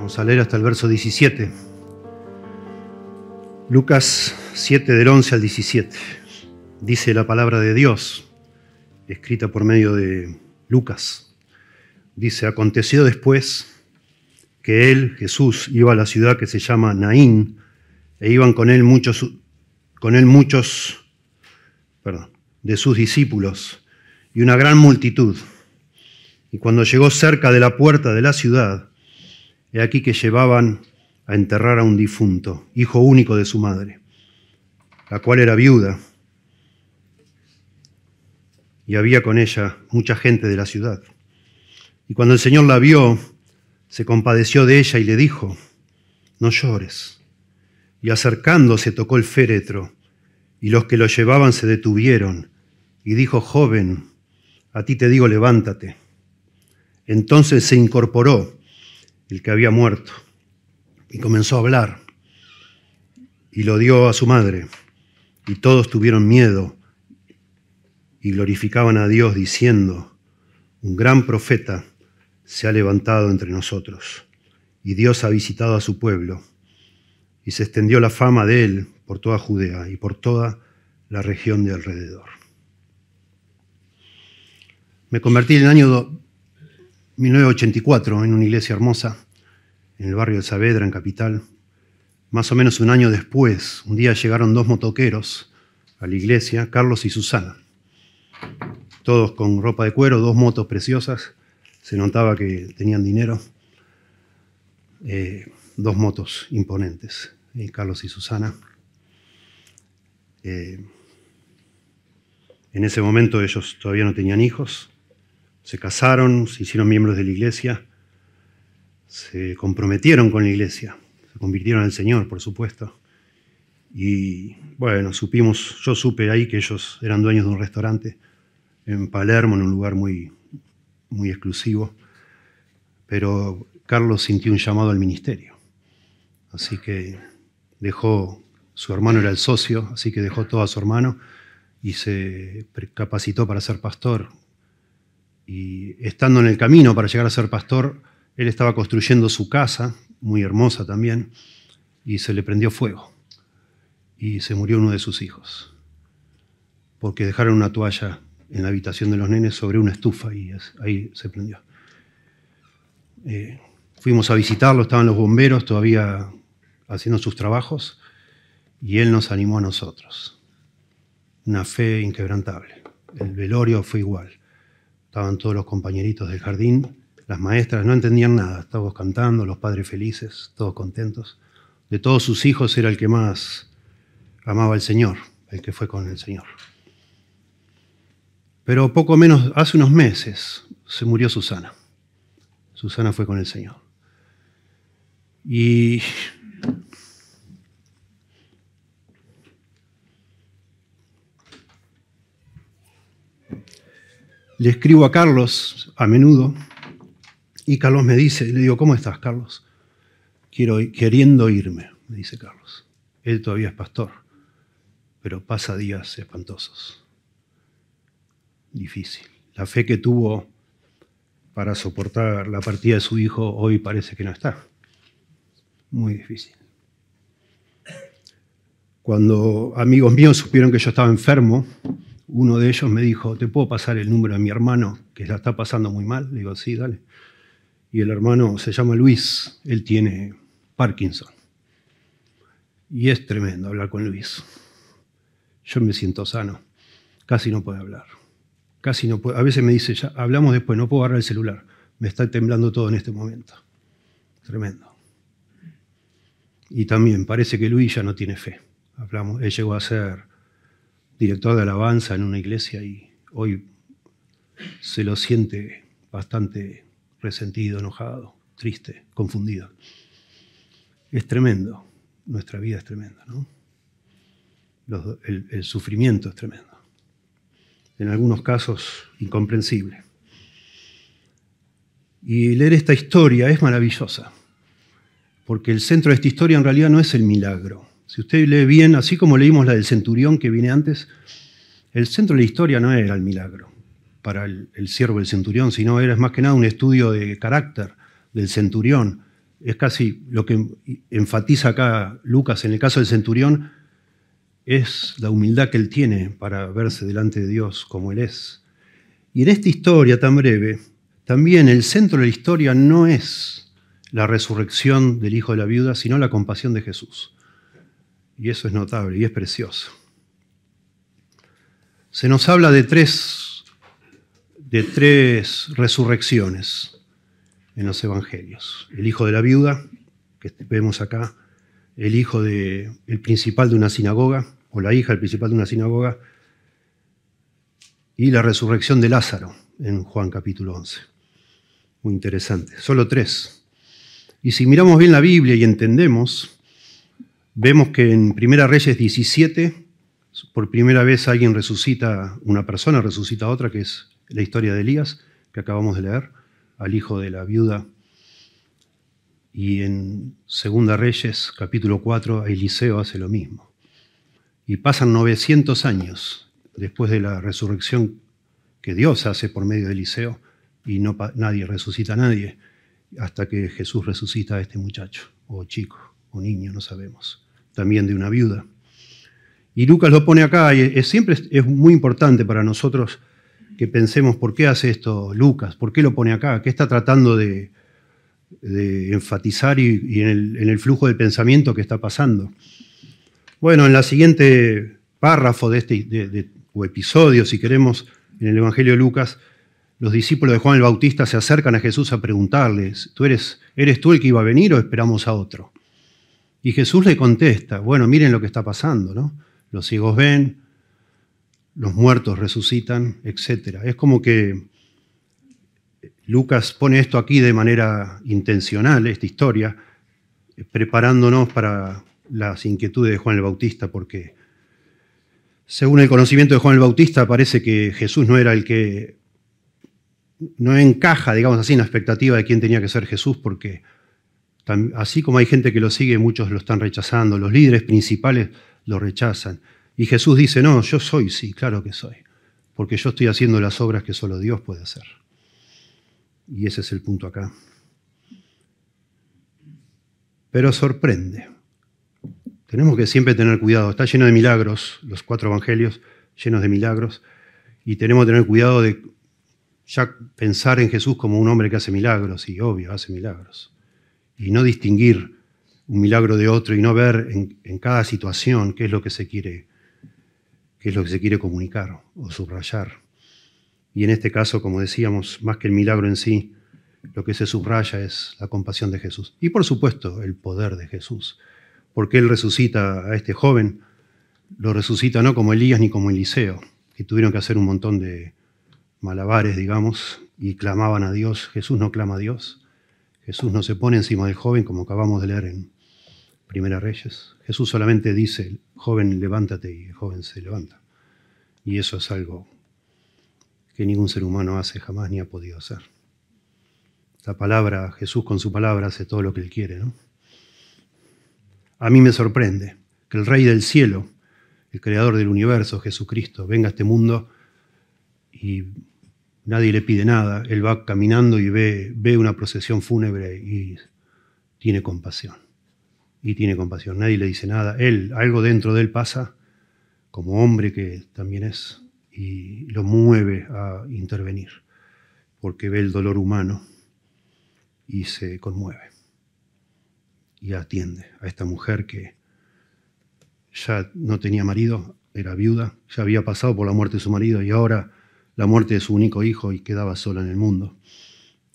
Vamos a leer hasta el verso 17. Lucas 7, del 11 al 17. Dice la palabra de Dios, escrita por medio de Lucas. Dice: aconteció después que él, Jesús, iba a la ciudad que se llama Naín, e iban con él muchos de sus discípulos y una gran multitud. Y cuando llegó cerca de la puerta de la ciudad, he aquí que llevaban a enterrar a un difunto, hijo único de su madre, la cual era viuda, y había con ella mucha gente de la ciudad. Y cuando el Señor la vio, se compadeció de ella y le dijo: no llores. Y acercándose tocó el féretro, y los que lo llevaban se detuvieron, y dijo: joven, a ti te digo, levántate. Entonces se incorporó el que había muerto, y comenzó a hablar, y lo dio a su madre, y todos tuvieron miedo, y glorificaban a Dios, diciendo: un gran profeta se ha levantado entre nosotros, y Dios ha visitado a su pueblo, y se extendió la fama de él por toda Judea y por toda la región de alrededor. Me convertí en el año 1984 en una iglesia hermosa, en el barrio de Saavedra, en Capital. Más o menos un año después, un día llegaron dos motoqueros a la iglesia, Carlos y Susana. Todos con ropa de cuero, dos motos preciosas. Se notaba que tenían dinero. Dos motos imponentes, Carlos y Susana. En ese momento ellos todavía no tenían hijos. Se casaron, se hicieron miembros de la iglesia, se comprometieron con la iglesia, se convirtieron al Señor, por supuesto. Y bueno, yo supe ahí que ellos eran dueños de un restaurante en Palermo, en un lugar muy, muy exclusivo. Pero Carlos sintió un llamado al ministerio. Así que su hermano era el socio, así que dejó todo a su hermano y se capacitó para ser pastor. Y estando en el camino para llegar a ser pastor, él estaba construyendo su casa, muy hermosa también, y se le prendió fuego. Y se murió uno de sus hijos, porque dejaron una toalla en la habitación de los nenes sobre una estufa y ahí se prendió. Fuimos a visitarlo, estaban los bomberos todavía haciendo sus trabajos, y él nos animó a nosotros. Una fe inquebrantable. El velorio fue igual. Estaban todos los compañeritos del jardín, las maestras no entendían nada, estábamos cantando, los padres felices, todos contentos. De todos sus hijos era el que más amaba al Señor, el que fue con el Señor. Pero poco menos, hace unos meses, se murió Susana. Susana fue con el Señor. Y le escribo a Carlos a menudo, y Carlos me dice, le digo: ¿cómo estás, Carlos? Queriendo irme, me dice Carlos. Él todavía es pastor, pero pasa días espantosos. Difícil. La fe que tuvo para soportar la partida de su hijo hoy parece que no está. Muy difícil. Cuando amigos míos supieron que yo estaba enfermo, uno de ellos me dijo: ¿te puedo pasar el número de mi hermano que la está pasando muy mal? Le digo: sí, dale. Y el hermano se llama Luis, él tiene Parkinson. Y es tremendo hablar con Luis. Yo me siento sano, casi no puedo hablar. Casi no puedo. A veces me dice: ya hablamos después, no puedo agarrar el celular. Me está temblando todo en este momento. Tremendo. Y también parece que Luis ya no tiene fe. Él llegó a ser director de alabanza en una iglesia y hoy se lo siente bastante resentido, enojado, triste, confundido. Es tremendo. Nuestra vida es tremenda, ¿no? El sufrimiento es tremendo. En algunos casos, incomprensible. Y leer esta historia es maravillosa, porque el centro de esta historia en realidad no es el milagro. Si usted lee bien, así como leímos la del centurión que viene antes, el centro de la historia no era el milagro para el siervo del centurión, sino era más que nada un estudio de carácter del centurión, es casi lo que enfatiza acá Lucas en el caso del centurión, es la humildad que él tiene para verse delante de Dios como él es. Y en esta historia tan breve, también el centro de la historia no es la resurrección del hijo de la viuda, sino la compasión de Jesús. Y eso es notable y es precioso. Se nos habla de tres resurrecciones en los evangelios. El hijo de la viuda, que vemos acá, el principal de una sinagoga, o la hija del principal de una sinagoga, y la resurrección de Lázaro en Juan capítulo 11. Muy interesante. Solo tres. Y si miramos bien la Biblia y entendemos, vemos que en Primera Reyes 17, por primera vez alguien resucita, una persona resucita a otra, que es la historia de Elías, que acabamos de leer, al hijo de la viuda. Y en Segunda Reyes, capítulo 4, Eliseo hace lo mismo. Y pasan 900 años después de la resurrección que Dios hace por medio de Eliseo, y nadie resucita a nadie, hasta que Jesús resucita a este muchacho, o chico, o niño, no sabemos, también de una viuda. Y Lucas lo pone acá, y siempre es muy importante para nosotros que pensemos por qué hace esto Lucas, por qué lo pone acá, qué está tratando de enfatizar y en el flujo del pensamiento que está pasando. Bueno, en la siguiente párrafo o episodio, si queremos, en el Evangelio de Lucas, los discípulos de Juan el Bautista se acercan a Jesús a preguntarles, ¿eres tú el que iba a venir o esperamos a otro? Y Jesús le contesta, bueno, miren lo que está pasando, ¿no? Los ciegos ven, los muertos resucitan, etc. Es como que Lucas pone esto aquí de manera intencional, esta historia, preparándonos para las inquietudes de Juan el Bautista, porque según el conocimiento de Juan el Bautista parece que Jesús no era el que, no encaja, digamos así, en la expectativa de quién tenía que ser Jesús, porque así como hay gente que lo sigue, muchos lo están rechazando, los líderes principales lo rechazan. Y Jesús dice, no, yo soy, sí, claro que soy, porque yo estoy haciendo las obras que solo Dios puede hacer. Y ese es el punto acá. Pero sorprende. Tenemos que siempre tener cuidado. Está lleno de milagros, los 4 evangelios llenos de milagros, y tenemos que tener cuidado de ya pensar en Jesús como un hombre que hace milagros, y obvio, hace milagros. Y no distinguir un milagro de otro y no ver en cada situación qué es lo que se quiere comunicar o subrayar. Y en este caso, como decíamos, más que el milagro en sí, lo que se subraya es la compasión de Jesús. Y por supuesto, el poder de Jesús. Porque Él resucita a este joven, lo resucita no como Elías ni como Eliseo, que tuvieron que hacer un montón de malabares, digamos, y clamaban a Dios. Jesús no clama a Dios. Jesús no se pone encima del joven, como acabamos de leer en Primera Reyes. Jesús solamente dice, joven, levántate, y el joven se levanta. Y eso es algo que ningún ser humano hace jamás ni ha podido hacer. La palabra, Jesús con su palabra hace todo lo que Él quiere, ¿no? A mí me sorprende que el Rey del cielo, el Creador del universo, Jesucristo, venga a este mundo y nadie le pide nada. Él va caminando y ve una procesión fúnebre y tiene compasión. Y tiene compasión. Nadie le dice nada. Él, algo dentro de él pasa, como hombre que también es, y lo mueve a intervenir, porque ve el dolor humano y se conmueve. Y atiende a esta mujer que ya no tenía marido, era viuda, ya había pasado por la muerte de su marido y ahora la muerte de su único hijo y quedaba sola en el mundo.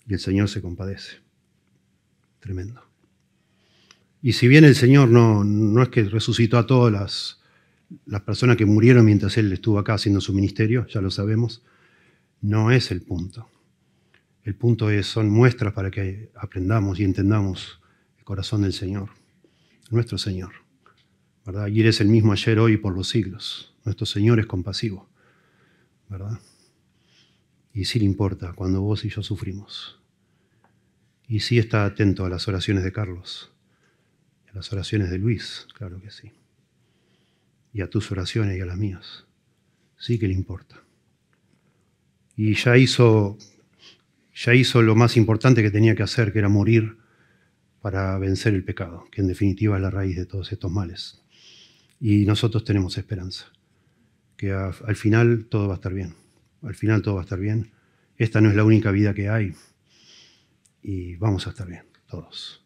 Y el Señor se compadece. Tremendo. Y si bien el Señor no es que resucitó a todas las personas que murieron mientras Él estuvo acá haciendo su ministerio, ya lo sabemos, no es el punto. El punto son muestras para que aprendamos y entendamos el corazón del Señor, nuestro Señor, ¿verdad? Y Él es el mismo ayer, hoy y por los siglos. Nuestro Señor es compasivo, ¿verdad? Y sí le importa cuando vos y yo sufrimos. Y sí está atento a las oraciones de Carlos, a las oraciones de Luis, claro que sí. Y a tus oraciones y a las mías. Sí que le importa. Y ya hizo lo más importante que tenía que hacer, que era morir para vencer el pecado, que en definitiva es la raíz de todos estos males. Y nosotros tenemos esperanza, que al final todo va a estar bien. Al final todo va a estar bien. Esta no es la única vida que hay y vamos a estar bien, todos.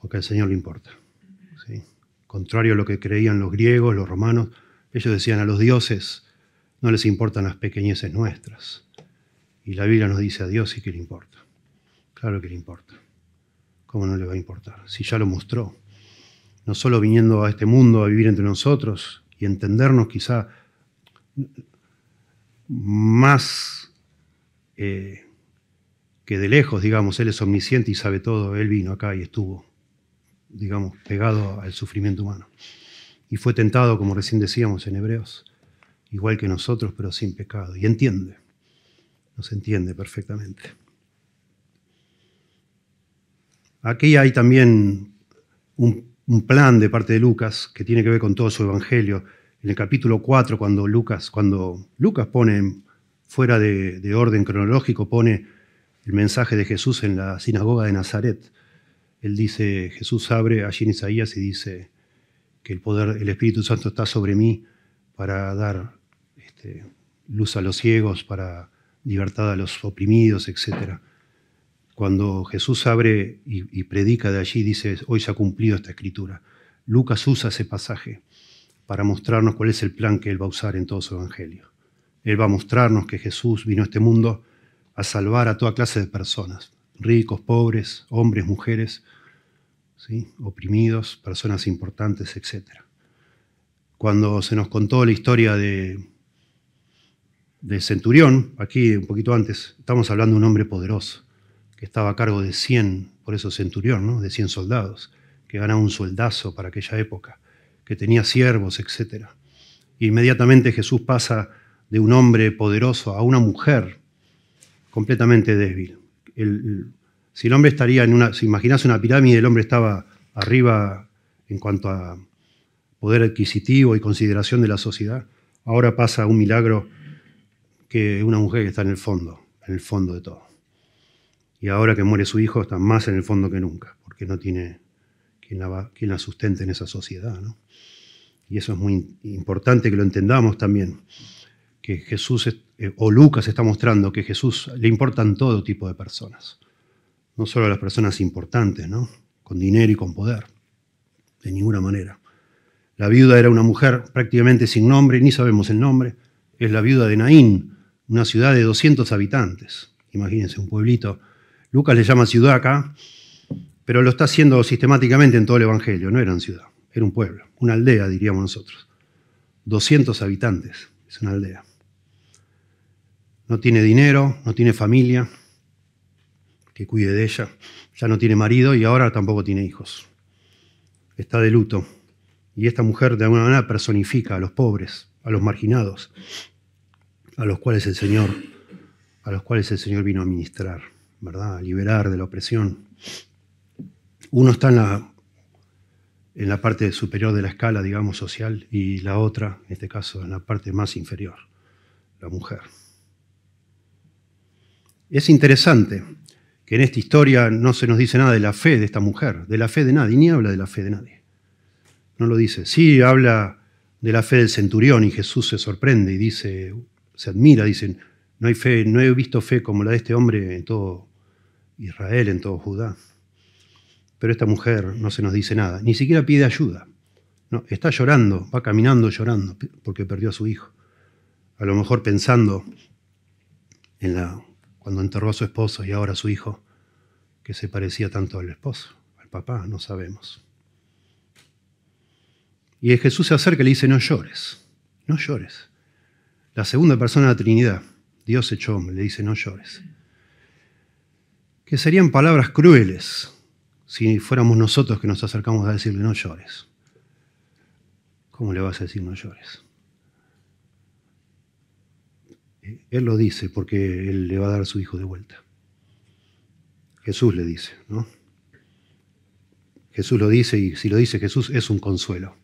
Porque al Señor le importa. ¿Sí? Contrario a lo que creían los griegos, los romanos, ellos decían a los dioses no les importan las pequeñeces nuestras. Y la Biblia nos dice a Dios sí que le importa. Claro que le importa. ¿Cómo no le va a importar? Si ya lo mostró. No solo viniendo a este mundo a vivir entre nosotros y entendernos quizá más que de lejos, digamos, Él es omnisciente y sabe todo. Él vino acá y estuvo, digamos, pegado al sufrimiento humano. Y fue tentado, como recién decíamos en Hebreos, igual que nosotros, pero sin pecado. Y entiende, nos entiende perfectamente. Aquí hay también un plan de parte de Lucas que tiene que ver con todo su evangelio. En el capítulo 4, cuando Lucas pone, fuera de orden cronológico, pone el mensaje de Jesús en la sinagoga de Nazaret. Él dice, Jesús abre allí en Isaías y dice que el Espíritu Santo está sobre mí para dar luz a los ciegos, para libertad a los oprimidos, etc. Cuando Jesús abre y predica de allí, dice, hoy se ha cumplido esta escritura. Lucas usa ese pasaje para mostrarnos cuál es el plan que Él va a usar en todo su evangelio. Él va a mostrarnos que Jesús vino a este mundo a salvar a toda clase de personas, ricos, pobres, hombres, mujeres, ¿sí? Oprimidos, personas importantes, etc. Cuando se nos contó la historia del centurión, aquí un poquito antes, estamos hablando de un hombre poderoso, que estaba a cargo de 100, por eso centurión, ¿no? De 100 soldados, que ganaba un sueldazo para aquella época, que tenía siervos, etc. Inmediatamente Jesús pasa de un hombre poderoso a una mujer completamente débil. Si el hombre estaría si imaginás una pirámide, el hombre estaba arriba en cuanto a poder adquisitivo y consideración de la sociedad, ahora pasa un milagro que una mujer que está en el fondo de todo. Y ahora que muere su hijo está más en el fondo que nunca, porque no tiene quien la sustente en esa sociedad, ¿no? Y eso es muy importante que lo entendamos también, que Jesús, o Lucas está mostrando que a Jesús le importan todo tipo de personas, no solo a las personas importantes, ¿no? Con dinero y con poder, de ninguna manera. La viuda era una mujer prácticamente sin nombre, ni sabemos el nombre, es la viuda de Naín, una ciudad de 200 habitantes, imagínense, un pueblito. Lucas le llama ciudad acá, pero lo está haciendo sistemáticamente en todo el Evangelio. No era una ciudad, era un pueblo, una aldea, diríamos nosotros. 200 habitantes, es una aldea. No tiene dinero, no tiene familia que cuide de ella, ya no tiene marido y ahora tampoco tiene hijos. Está de luto. Y esta mujer de alguna manera personifica a los pobres, a los marginados, a los cuales el Señor vino a ministrar, ¿verdad? A liberar de la opresión. Uno está en la parte superior de la escala, digamos, social, y la otra, en este caso, en la parte más inferior, la mujer. Es interesante que en esta historia no se nos dice nada de la fe de esta mujer, de la fe de nadie, ni habla de la fe de nadie. No lo dice. Sí habla de la fe del centurión y Jesús se sorprende y dice, se admira, dice, no hay fe, no he visto fe como la de este hombre en todo Israel, en todo Judá. Pero esta mujer no se nos dice nada, ni siquiera pide ayuda. No, está llorando, va caminando llorando porque perdió a su hijo. A lo mejor pensando cuando enterró a su esposo y ahora a su hijo, que se parecía tanto al esposo, al papá, no sabemos. Y Jesús se acerca y le dice, no llores, no llores. La segunda persona de la Trinidad, Dios hecho hombre, le dice, no llores. Que serían palabras crueles si fuéramos nosotros que nos acercamos a decirle, no llores. ¿Cómo le vas a decir no llores? Él lo dice porque Él le va a dar a su hijo de vuelta. Jesús le dice, ¿no? Jesús lo dice y si lo dice Jesús es un consuelo.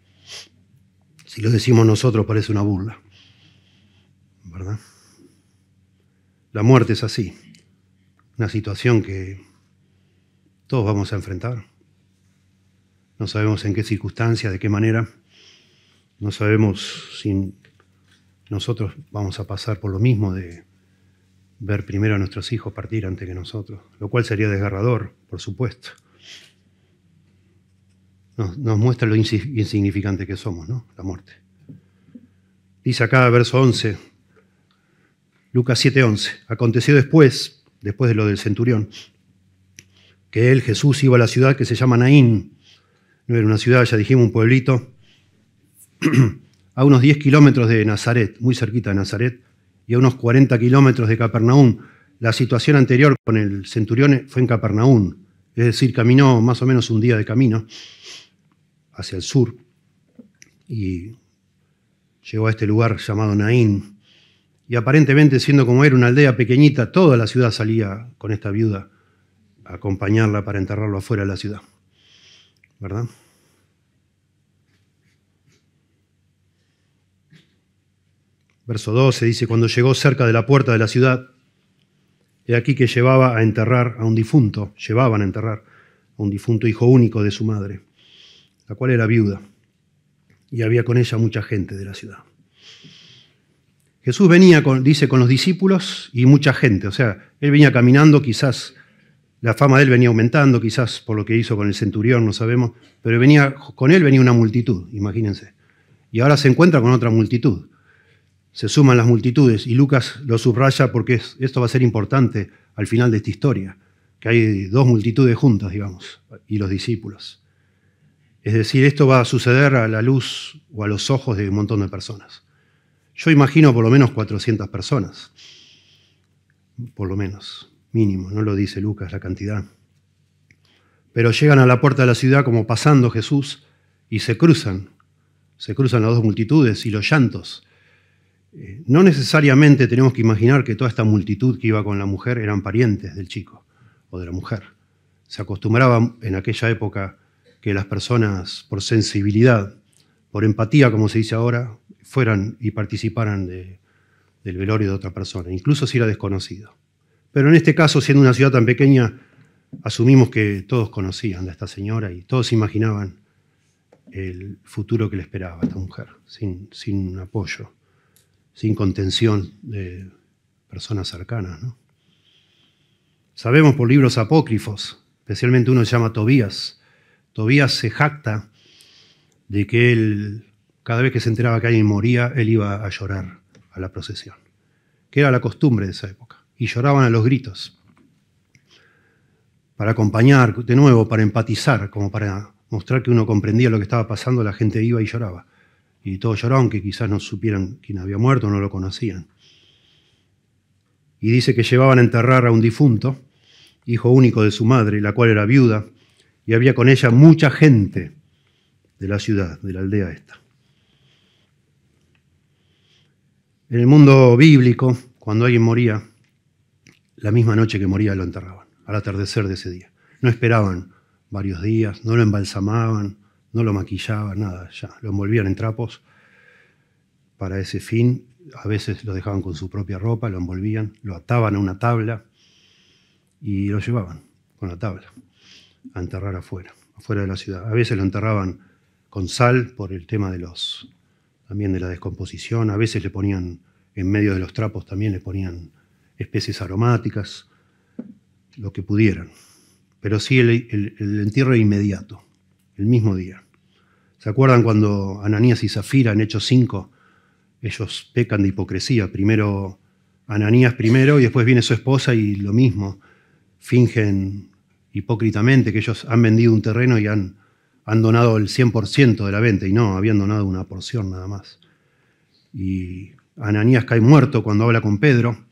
Si lo decimos nosotros parece una burla, ¿verdad? La muerte es así, una situación que todos vamos a enfrentar. No sabemos en qué circunstancias, de qué manera. No sabemos si nosotros vamos a pasar por lo mismo de ver primero a nuestros hijos partir antes que nosotros, lo cual sería desgarrador, por supuesto. Nos muestra lo insignificante que somos, ¿no? La muerte. Dice acá, verso 11, Lucas 7:11, aconteció después de lo del centurión, que él, Jesús, iba a la ciudad que se llama Naín. No era una ciudad, ya dijimos, un pueblito, a unos 10 kilómetros de Nazaret, muy cerquita de Nazaret, y a unos 40 kilómetros de Capernaum. La situación anterior con el centurión fue en Capernaum, es decir, caminó más o menos un día de camino hacia el sur y llegó a este lugar llamado Naín. Y aparentemente, siendo como era una aldea pequeñita, toda la ciudad salía con esta viuda a acompañarla para enterrarlo afuera de la ciudad, ¿verdad? Verso 12 dice, cuando llegó cerca de la puerta de la ciudad, he aquí que llevaban a enterrar a un difunto hijo único de su madre, la cual era viuda, y había con ella mucha gente de la ciudad. Jesús venía, dice, con los discípulos y mucha gente, o sea, él venía caminando, quizás la fama de él venía aumentando, quizás por lo que hizo con el centurión, no sabemos, pero con él venía una multitud, imagínense, y ahora se encuentra con otra multitud. Se suman las multitudes y Lucas lo subraya porque esto va a ser importante al final de esta historia, que hay dos multitudes juntas, digamos, y los discípulos. Es decir, esto va a suceder a la luz o a los ojos de un montón de personas. Yo imagino por lo menos 400 personas, por lo menos, mínimo, no lo dice Lucas la cantidad. Pero llegan a la puerta de la ciudad como pasando Jesús y se cruzan las dos multitudes y los llantos. No necesariamente tenemos que imaginar que toda esta multitud que iba con la mujer eran parientes del chico o de la mujer. Se acostumbraba en aquella época que las personas, por sensibilidad, por empatía, como se dice ahora, fueran y participaran del velorio de otra persona, incluso si era desconocido. Pero en este caso, siendo una ciudad tan pequeña, asumimos que todos conocían a esta señora y todos imaginaban el futuro que le esperaba a esta mujer, sin apoyo, sin contención de personas cercanas, ¿no? Sabemos por libros apócrifos, especialmente uno se llama Tobías. Tobías se jacta de que él, cada vez que se enteraba que alguien moría, él iba a llorar a la procesión, que era la costumbre de esa época, y lloraban a los gritos, para acompañar, de nuevo, para empatizar, como para mostrar que uno comprendía lo que estaba pasando, la gente iba y lloraba. Y todos lloraban, que quizás no supieran quién había muerto, no lo conocían. Y dice que llevaban a enterrar a un difunto, hijo único de su madre, la cual era viuda, y había con ella mucha gente de la ciudad, de la aldea esta. En el mundo bíblico, cuando alguien moría, la misma noche que moría lo enterraban, al atardecer de ese día. No esperaban varios días, no lo embalsamaban, no lo maquillaban, nada, ya lo envolvían en trapos para ese fin. A veces lo dejaban con su propia ropa, lo envolvían, lo ataban a una tabla y lo llevaban con la tabla a enterrar afuera de la ciudad. A veces lo enterraban con sal por el tema también de la descomposición. A veces le ponían, en medio de los trapos también le ponían especies aromáticas, lo que pudieran. Pero sí el entierro inmediato, el mismo día. ¿Se acuerdan cuando Ananías y Zafira en Hechos 5, ellos pecan de hipocresía? Primero Ananías y después viene su esposa y lo mismo. Fingen hipócritamente que ellos han vendido un terreno y han donado el 100% de la venta, y no, habían donado una porción nada más. Y Ananías cae muerto cuando habla con Pedro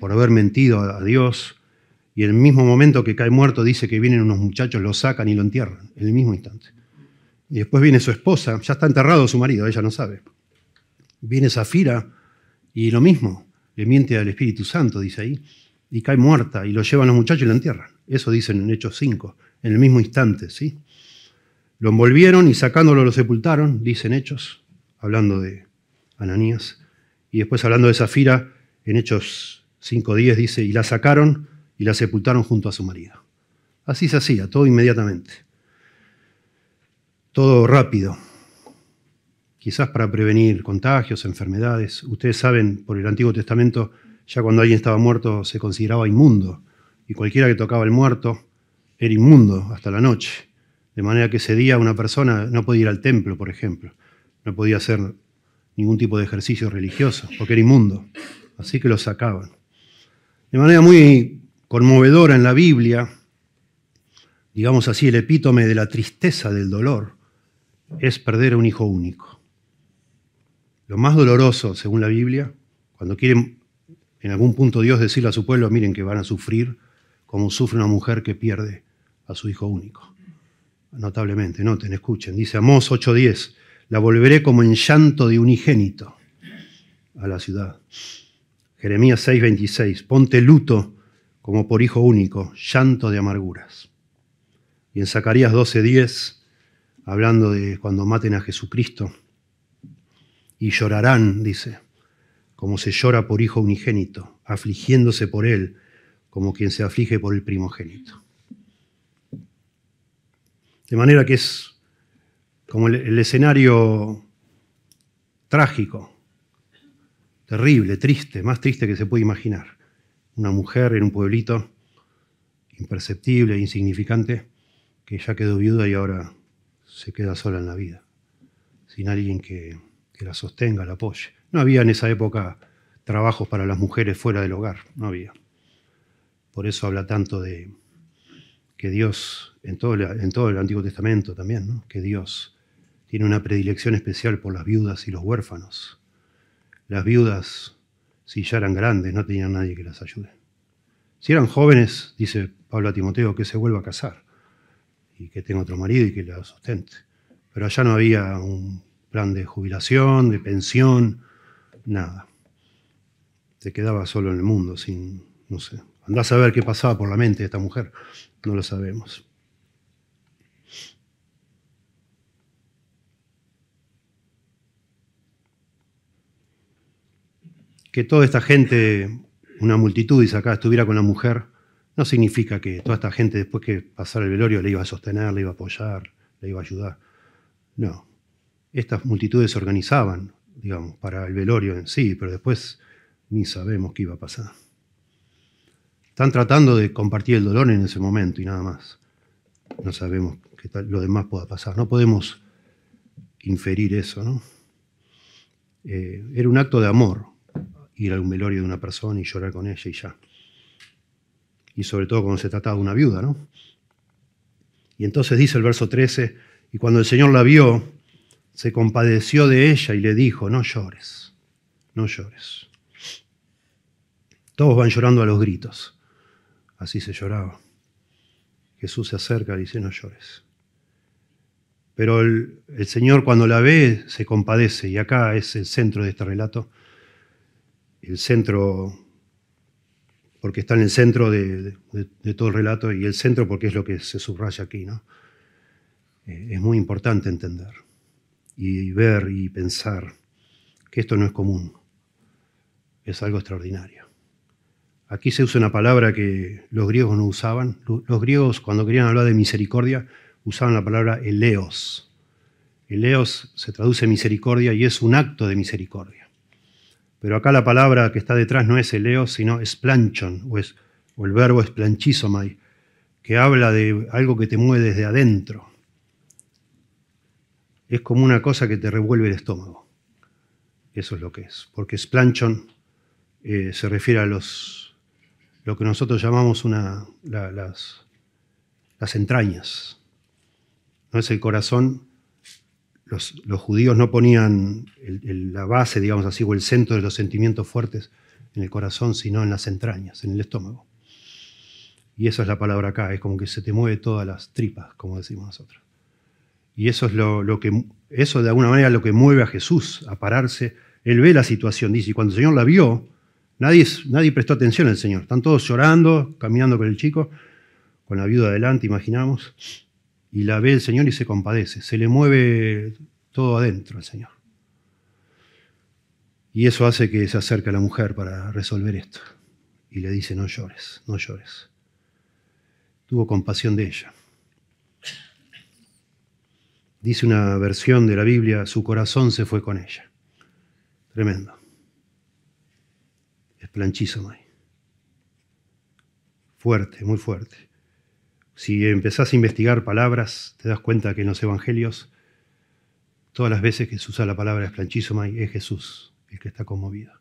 por haber mentido a Dios, y en el mismo momento que cae muerto dice que vienen unos muchachos, lo sacan y lo entierran, en el mismo instante. Y después viene su esposa, ya está enterrado su marido, ella no sabe. Viene Zafira y lo mismo, le miente al Espíritu Santo, dice ahí, y cae muerta, y lo llevan los muchachos y lo entierran. Eso dicen en Hechos 5, en el mismo instante, ¿sí? Lo envolvieron y sacándolo lo sepultaron, dicen Hechos, hablando de Ananías. Y después hablando de Zafira, en Hechos 5:10 dice, y la sacaron y la sepultaron junto a su marido. Así se hacía, todo inmediatamente. Todo rápido. Quizás para prevenir contagios, enfermedades. Ustedes saben, por el Antiguo Testamento, ya cuando alguien estaba muerto se consideraba inmundo. Y cualquiera que tocaba al muerto era inmundo hasta la noche. De manera que ese día una persona no podía ir al templo, por ejemplo. No podía hacer ningún tipo de ejercicio religioso, porque era inmundo. Así que lo sacaban. De manera muy conmovedora en la Biblia, digamos así, el epítome de la tristeza del dolor es perder a un hijo único. Lo más doloroso, según la Biblia, cuando quiere en algún punto Dios decirle a su pueblo, miren que van a sufrir como sufre una mujer que pierde a su hijo único. Notablemente, noten, escuchen. Dice Amós 8:10, la volveré como en llanto de unigénito a la ciudad. Jeremías 6:26, ponte luto como por hijo único, llanto de amarguras. Y en Zacarías 12:10, hablando de cuando maten a Jesucristo, y llorarán, dice, como se llora por hijo unigénito, afligiéndose por él, como quien se aflige por el primogénito. De manera que es como el escenario trágico, terrible, triste, más triste que se puede imaginar. Una mujer en un pueblito imperceptible, insignificante, que ya quedó viuda y ahora se queda sola en la vida, sin alguien que la sostenga, la apoye. No había en esa época trabajos para las mujeres fuera del hogar, no había. Por eso habla tanto de que Dios, en todo el Antiguo Testamento también, ¿no? Que Dios tiene una predilección especial por las viudas y los huérfanos. Las viudas, si ya eran grandes, no tenían nadie que las ayude. Si eran jóvenes, dice Pablo a Timoteo, que se vuelva a casar y que tenga otro marido y que la sustente. Pero allá no había un plan de jubilación, de pensión, nada. Se quedaba solo en el mundo, sin, no sé. Andá a saber qué pasaba por la mente de esta mujer. No lo sabemos. Que toda esta gente, una multitud, dice acá, estuviera con la mujer, no significa que toda esta gente después que pasara el velorio le iba a sostener, le iba a apoyar, le iba a ayudar. No. Estas multitudes se organizaban, digamos, para el velorio en sí, pero después ni sabemos qué iba a pasar. Están tratando de compartir el dolor en ese momento y nada más. No sabemos qué tal lo demás pueda pasar. No podemos inferir eso, ¿no? Era un acto de amor ir a un velorio de una persona y llorar con ella y ya. Y sobre todo cuando se trataba de una viuda, ¿no? Y entonces dice el verso 13, y cuando el Señor la vio, se compadeció de ella y le dijo, no llores, no llores. Todos van llorando a los gritos. Así se lloraba. Jesús se acerca y dice, no llores. Pero el Señor cuando la ve se compadece, y acá es el centro de este relato, el centro, porque está en el centro de todo el relato, y el centro porque es lo que se subraya aquí, ¿no? Es muy importante entender, y ver y pensar que esto no es común, es algo extraordinario. Aquí se usa una palabra que los griegos no usaban. Los griegos, cuando querían hablar de misericordia, usaban la palabra eleos. Eleos se traduce misericordia y es un acto de misericordia. Pero acá la palabra que está detrás no es eleos, sino esplanchon, o el verbo esplanchizomai, que habla de algo que te mueve desde adentro. Es como una cosa que te revuelve el estómago. Eso es lo que es. Porque splanchon se refiere a lo que nosotros llamamos las entrañas. No es el corazón. Los judíos no ponían la base, digamos así, o el centro de los sentimientos fuertes en el corazón, sino en las entrañas, en el estómago. Y esa es la palabra acá, es como que se te mueve todas las tripas, como decimos nosotros. Y eso es eso de alguna manera lo que mueve a Jesús a pararse. Él ve la situación, dice, y cuando el Señor la vio, nadie prestó atención al Señor. Están todos llorando, caminando con el chico, con la viuda adelante, imaginamos, y la ve el Señor y se compadece. Se le mueve todo adentro al Señor. Y eso hace que se acerque a la mujer para resolver esto. Y le dice, no llores, no llores. tuvo compasión de ella. Dice una versión de la Biblia, su corazón se fue con ella. Tremendo. Esplanchizomai. Fuerte, muy fuerte. Si empezás a investigar palabras, te das cuenta que en los evangelios, todas las veces que se usa la palabra esplanchizomai, es Jesús el que está conmovido.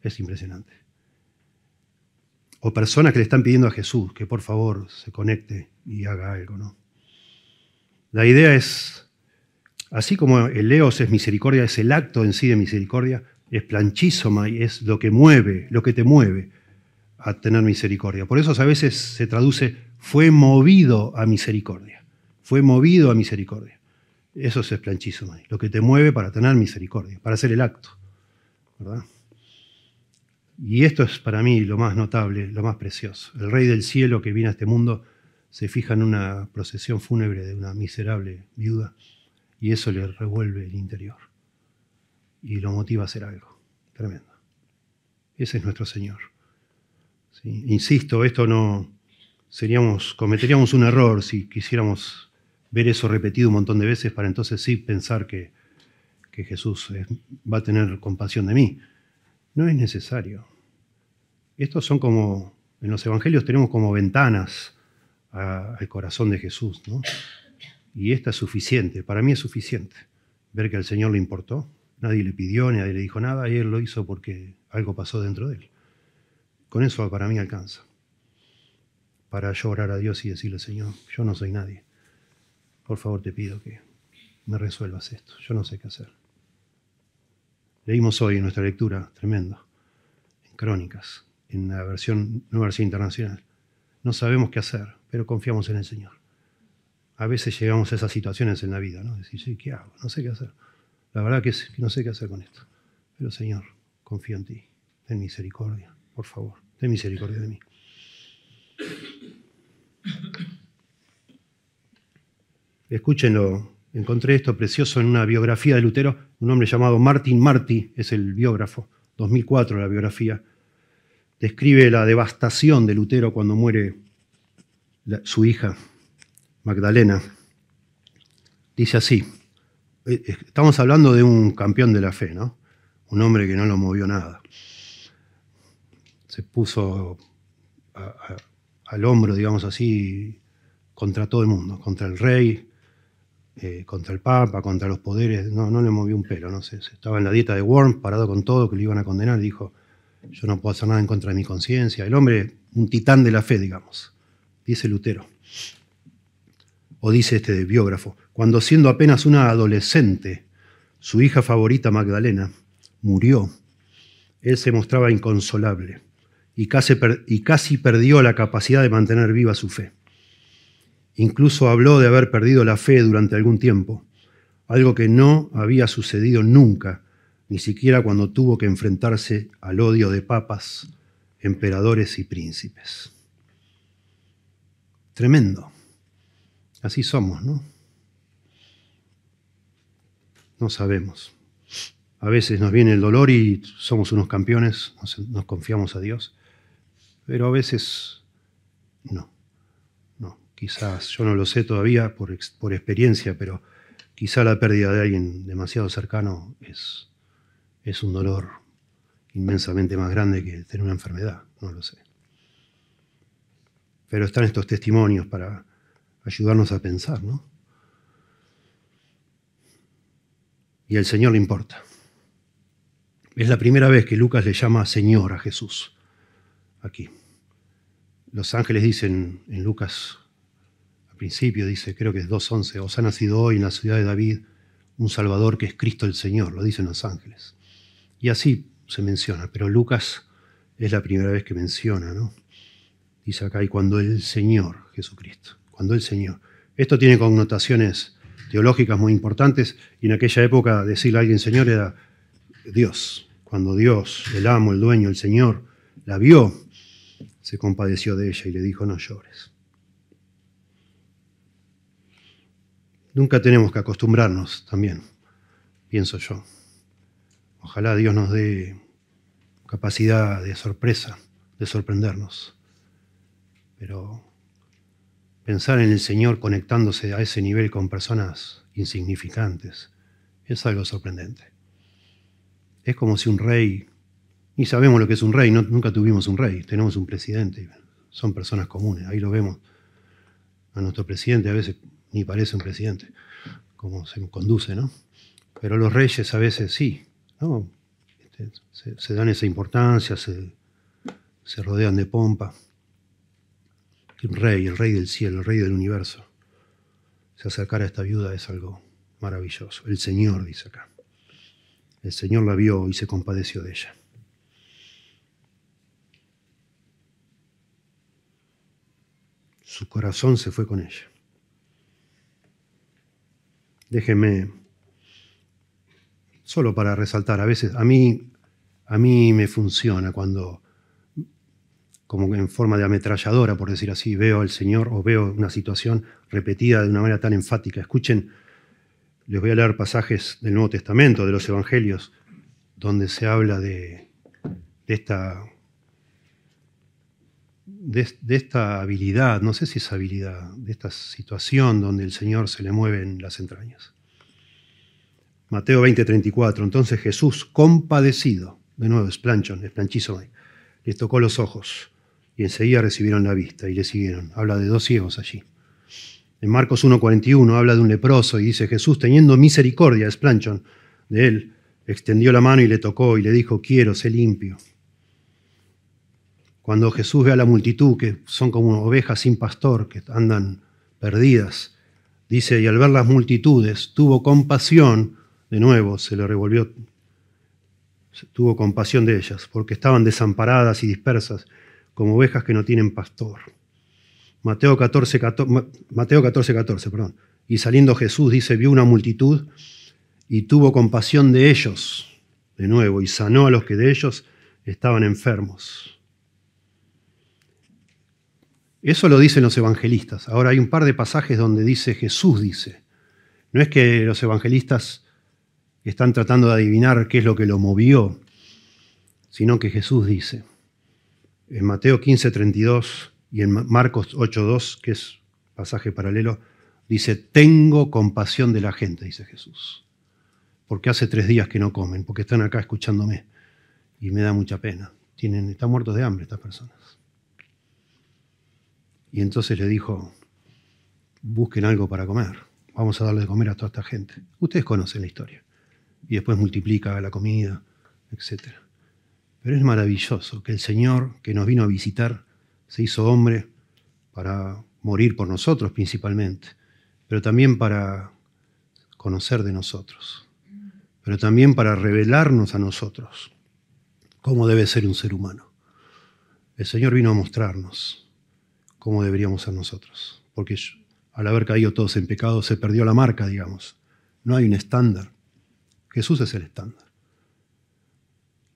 Es impresionante. O personas que le están pidiendo a Jesús que por favor se conecte y haga algo, ¿no? La idea es, así como el leos es misericordia, es el acto en sí de misericordia, esplanchizomai es lo que mueve, lo que te mueve a tener misericordia. Por eso a veces se traduce, fue movido a misericordia. Fue movido a misericordia. Eso es esplanchizomai, lo que te mueve para tener misericordia, para hacer el acto, ¿verdad? Y esto es para mí lo más notable, lo más precioso. El Rey del Cielo que viene a este mundo se fija en una procesión fúnebre de una miserable viuda y eso le revuelve el interior y lo motiva a hacer algo. Tremendo. Ese es nuestro Señor. ¿Sí? Insisto, esto no cometeríamos un error si quisiéramos ver eso repetido un montón de veces para entonces sí pensar que Jesús va a tener compasión de mí. No es necesario. Estos son como, en los evangelios tenemos como ventanas al corazón de Jesús, ¿no? Y esta es suficiente, para mí es suficiente. Ver que al Señor le importó, nadie le pidió, nadie le dijo nada, y Él lo hizo porque algo pasó dentro de Él. Con eso para mí alcanza. Para yo orar a Dios y decirle, Señor, yo no soy nadie. Por favor te pido que me resuelvas esto, yo no sé qué hacer. Leímos hoy en nuestra lectura, tremendo, en Crónicas, en la nueva versión internacional. No sabemos qué hacer, pero confiamos en el Señor. A veces llegamos a esas situaciones en la vida, ¿no? Decir, sí, ¿qué hago? No sé qué hacer. La verdad que no sé qué hacer con esto. Pero Señor, confío en ti. Ten misericordia, por favor. Ten misericordia de mí. Escúchenlo. Encontré esto precioso en una biografía de Lutero. Un hombre llamado Martin Marty es el biógrafo. 2004 la biografía. Describe la devastación de Lutero cuando muere su hija, Magdalena. Dice así, estamos hablando de un campeón de la fe, ¿no? Un hombre que no lo movió nada. Se puso al hombro, digamos así, contra todo el mundo, contra el rey, contra el papa, contra los poderes. No le movió un pelo, no sé. Estaba en la dieta de Worms, parado con todo, que le iban a condenar, dijo, yo no puedo hacer nada en contra de mi conciencia. El hombre, un titán de la fe, digamos, dice Lutero. O dice este biógrafo, cuando siendo apenas una adolescente, su hija favorita Magdalena murió, él se mostraba inconsolable y casi perdió la capacidad de mantener viva su fe. Incluso habló de haber perdido la fe durante algún tiempo, algo que no había sucedido nunca, ni siquiera cuando tuvo que enfrentarse al odio de papas, emperadores y príncipes. Tremendo. Así somos, ¿no? No sabemos. A veces nos viene el dolor y somos unos campeones, nos confiamos a Dios, pero a veces no. Quizás, yo no lo sé todavía por experiencia, pero quizá la pérdida de alguien demasiado cercano es un dolor inmensamente más grande que tener una enfermedad, no lo sé. Pero están estos testimonios para ayudarnos a pensar, ¿no? Y al Señor le importa. Es la primera vez que Lucas le llama Señor a Jesús, aquí. Los ángeles dicen en Lucas, al principio dice, creo que es 2:11, os ha nacido hoy en la ciudad de David un Salvador que es Cristo el Señor, lo dicen los ángeles. Y así se menciona, pero Lucas es la primera vez que menciona, ¿no? Dice acá, y cuando el Señor, Jesucristo, cuando el Señor. Esto tiene connotaciones teológicas muy importantes, y en aquella época decirle a alguien Señor era Dios. Cuando Dios, el amo, el dueño, el Señor, la vio, se compadeció de ella y le dijo, no llores. Nunca tenemos que acostumbrarnos también, pienso yo. Ojalá Dios nos dé capacidad de sorpresa, de sorprendernos. Pero pensar en el Señor conectándose a ese nivel con personas insignificantes es algo sorprendente. Es como si un rey, ni sabemos lo que es un rey, nunca tuvimos un rey, tenemos un presidente, son personas comunes, ahí lo vemos. A nuestro presidente a veces ni parece un presidente, como se conduce, ¿no? Pero los reyes a veces sí, ¿no? Se dan esa importancia, se rodean de pompa. Un rey, el rey del cielo, el rey del universo, se acercara a esta viuda es algo maravilloso. El Señor, dice acá. El Señor la vio y se compadeció de ella. Su corazón se fue con ella. Déjenme, solo para resaltar, a veces a mí me funciona cuando, como en forma de ametralladora, por decir así, veo al Señor o veo una situación repetida de una manera tan enfática. Escuchen, les voy a leer pasajes del Nuevo Testamento, de los Evangelios, donde se habla de esta habilidad, no sé si es habilidad, de esta situación donde el Señor se le mueve en las entrañas. Mateo 20:34, entonces Jesús, compadecido, de nuevo, esplanchizo, les tocó los ojos y enseguida recibieron la vista y le siguieron. Habla de 2 ciegos allí. En Marcos 1:41 habla de un leproso y dice, Jesús, teniendo misericordia, esplanchon, de él, extendió la mano y le tocó y le dijo, quiero, sé limpio. Cuando Jesús ve a la multitud, que son como ovejas sin pastor, que andan perdidas, dice, y al ver las multitudes, tuvo compasión, de nuevo, se le revolvió, tuvo compasión de ellas, porque estaban desamparadas y dispersas, como ovejas que no tienen pastor. Mateo 14:14, perdón. Y saliendo Jesús, dice, vio una multitud y tuvo compasión de ellos, de nuevo, y sanó a los que de ellos estaban enfermos. Eso lo dicen los evangelistas. Ahora hay un par de pasajes donde dice Jesús dice. No es que los evangelistas están tratando de adivinar qué es lo que lo movió, sino que Jesús dice. En Mateo 15:32 y en Marcos 8:2, que es pasaje paralelo, dice, tengo compasión de la gente, dice Jesús. Porque hace 3 días que no comen, porque están acá escuchándome y me da mucha pena. Están muertos de hambre estas personas. Y entonces le dijo, busquen algo para comer. Vamos a darle de comer a toda esta gente. Ustedes conocen la historia. Y después multiplica la comida, etc. Pero es maravilloso que el Señor que nos vino a visitar se hizo hombre para morir por nosotros principalmente, pero también para conocer de nosotros, pero también para revelarnos a nosotros cómo debe ser un ser humano. El Señor vino a mostrarnos cómo deberíamos ser nosotros. Porque al haber caído todos en pecado se perdió la marca, digamos. No hay un estándar. Jesús es el estándar.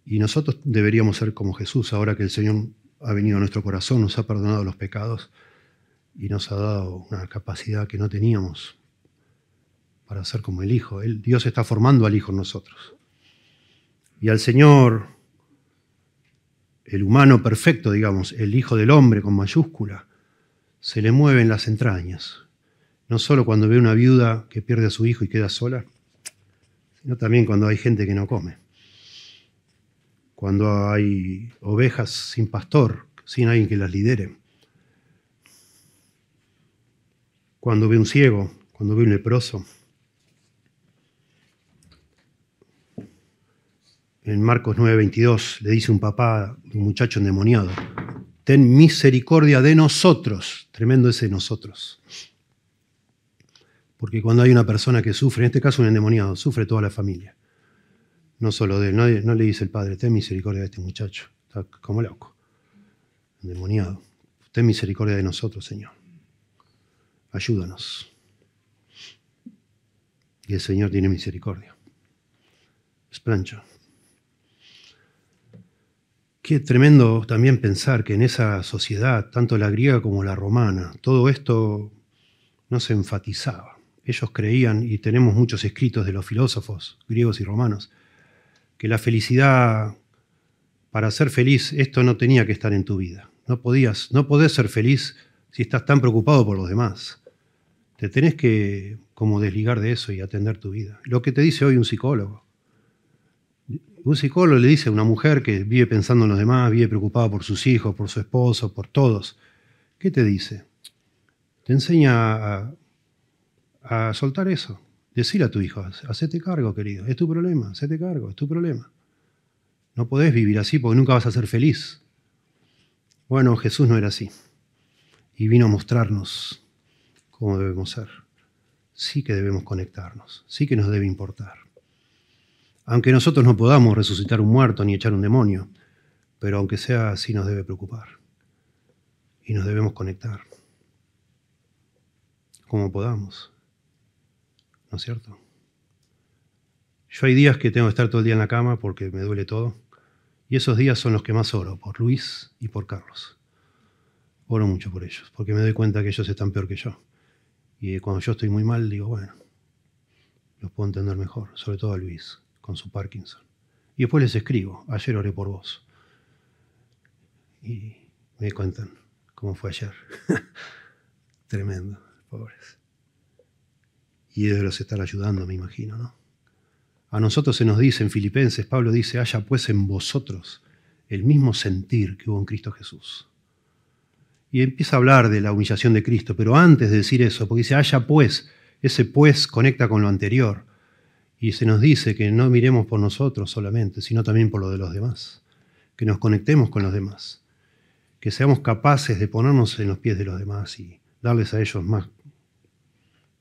Y nosotros deberíamos ser como Jesús, ahora que el Señor ha venido a nuestro corazón, nos ha perdonado los pecados y nos ha dado una capacidad que no teníamos para ser como el Hijo. Dios está formando al Hijo en nosotros. Y al Señor, el humano perfecto, digamos, el Hijo del Hombre con mayúscula, se le mueven las entrañas. No solo cuando ve una viuda que pierde a su hijo y queda sola, sino también cuando hay gente que no come. Cuando hay ovejas sin pastor, sin alguien que las lidere. Cuando ve un ciego, cuando ve un leproso. En Marcos 9:22 le dice un papá de un muchacho endemoniado, ten misericordia de nosotros. Tremendo ese nosotros. Porque cuando hay una persona que sufre, en este caso un endemoniado, sufre toda la familia. No solo de él, no le dice el padre, ten misericordia de este muchacho. Está como loco, endemoniado. Ten misericordia de nosotros, Señor. Ayúdanos. Y el Señor tiene misericordia. Esplancho. Qué tremendo también pensar que en esa sociedad, tanto la griega como la romana, todo esto no se enfatizaba. Ellos creían, y tenemos muchos escritos de los filósofos griegos y romanos, que la felicidad, para ser feliz, esto no tenía que estar en tu vida. No podés ser feliz si estás tan preocupado por los demás? Te tenés que como desligar de eso y atender tu vida. Lo que te dice hoy un psicólogo. Un psicólogo le dice a una mujer que vive pensando en los demás, vive preocupada por sus hijos, por su esposo, por todos. ¿Qué te dice? Te enseña a soltar eso. Decile a tu hijo, hacete cargo, querido. Es tu problema, hacete cargo, es tu problema. No podés vivir así porque nunca vas a ser feliz. Bueno, Jesús no era así. Y vino a mostrarnos cómo debemos ser. Sí que debemos conectarnos, sí que nos debe importar. Aunque nosotros no podamos resucitar un muerto ni echar un demonio, pero aunque sea así nos debe preocupar. Y nos debemos conectar. Como podamos. ¿No es cierto? Yo hay días que tengo que estar todo el día en la cama porque me duele todo. Y esos días son los que más oro, por Luis y por Carlos. Oro mucho por ellos, porque me doy cuenta que ellos están peor que yo. Y cuando yo estoy muy mal, digo, bueno, los puedo entender mejor, sobre todo a Luis, con su Parkinson. Y después les escribo, ayer oré por vos. Y me cuentan cómo fue ayer. Tremendo, pobres. Y ellos los están ayudando, me imagino, ¿no? A nosotros se nos dice en Filipenses, Pablo dice, haya pues en vosotros el mismo sentir que hubo en Cristo Jesús. Y empieza a hablar de la humillación de Cristo, pero antes de decir eso, porque dice, haya pues, ese pues conecta con lo anterior. Y se nos dice que no miremos por nosotros solamente, sino también por lo de los demás. Que nos conectemos con los demás. Que seamos capaces de ponernos en los pies de los demás y darles a ellos más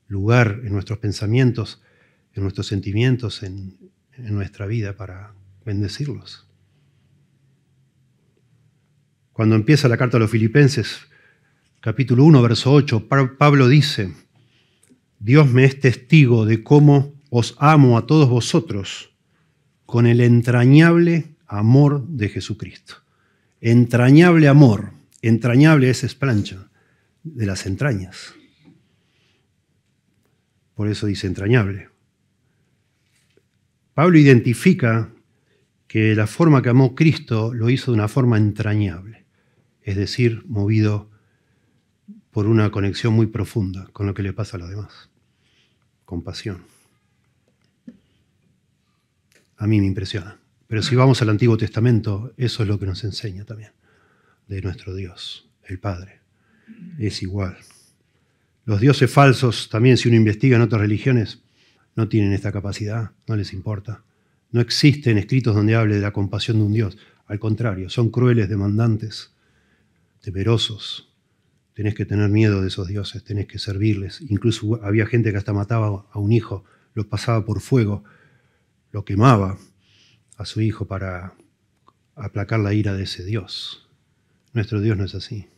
lugar en nuestros pensamientos, en nuestros sentimientos, en nuestra vida para bendecirlos. Cuando empieza la carta a los Filipenses, capítulo 1, verso 8, Pablo dice, Dios me es testigo de cómo os amo a todos vosotros con el entrañable amor de Jesucristo. Entrañable amor, entrañable es esplancha, de las entrañas. Por eso dice entrañable. Pablo identifica que la forma que amó Cristo lo hizo de una forma entrañable, es decir, movido por una conexión muy profunda con lo que le pasa a los demás. Compasión. A mí me impresiona. Pero si vamos al Antiguo Testamento, eso es lo que nos enseña también de nuestro Dios, el Padre. Es igual. Los dioses falsos, también si uno investiga en otras religiones, no tienen esta capacidad, no les importa. No existen escritos donde hable de la compasión de un Dios. Al contrario, son crueles, demandantes, temerosos. Tenés que tener miedo de esos dioses, tenés que servirles. Incluso había gente que hasta mataba a un hijo, lo pasaba por fuego, lo quemaba a su hijo para aplacar la ira de ese Dios. Nuestro Dios no es así.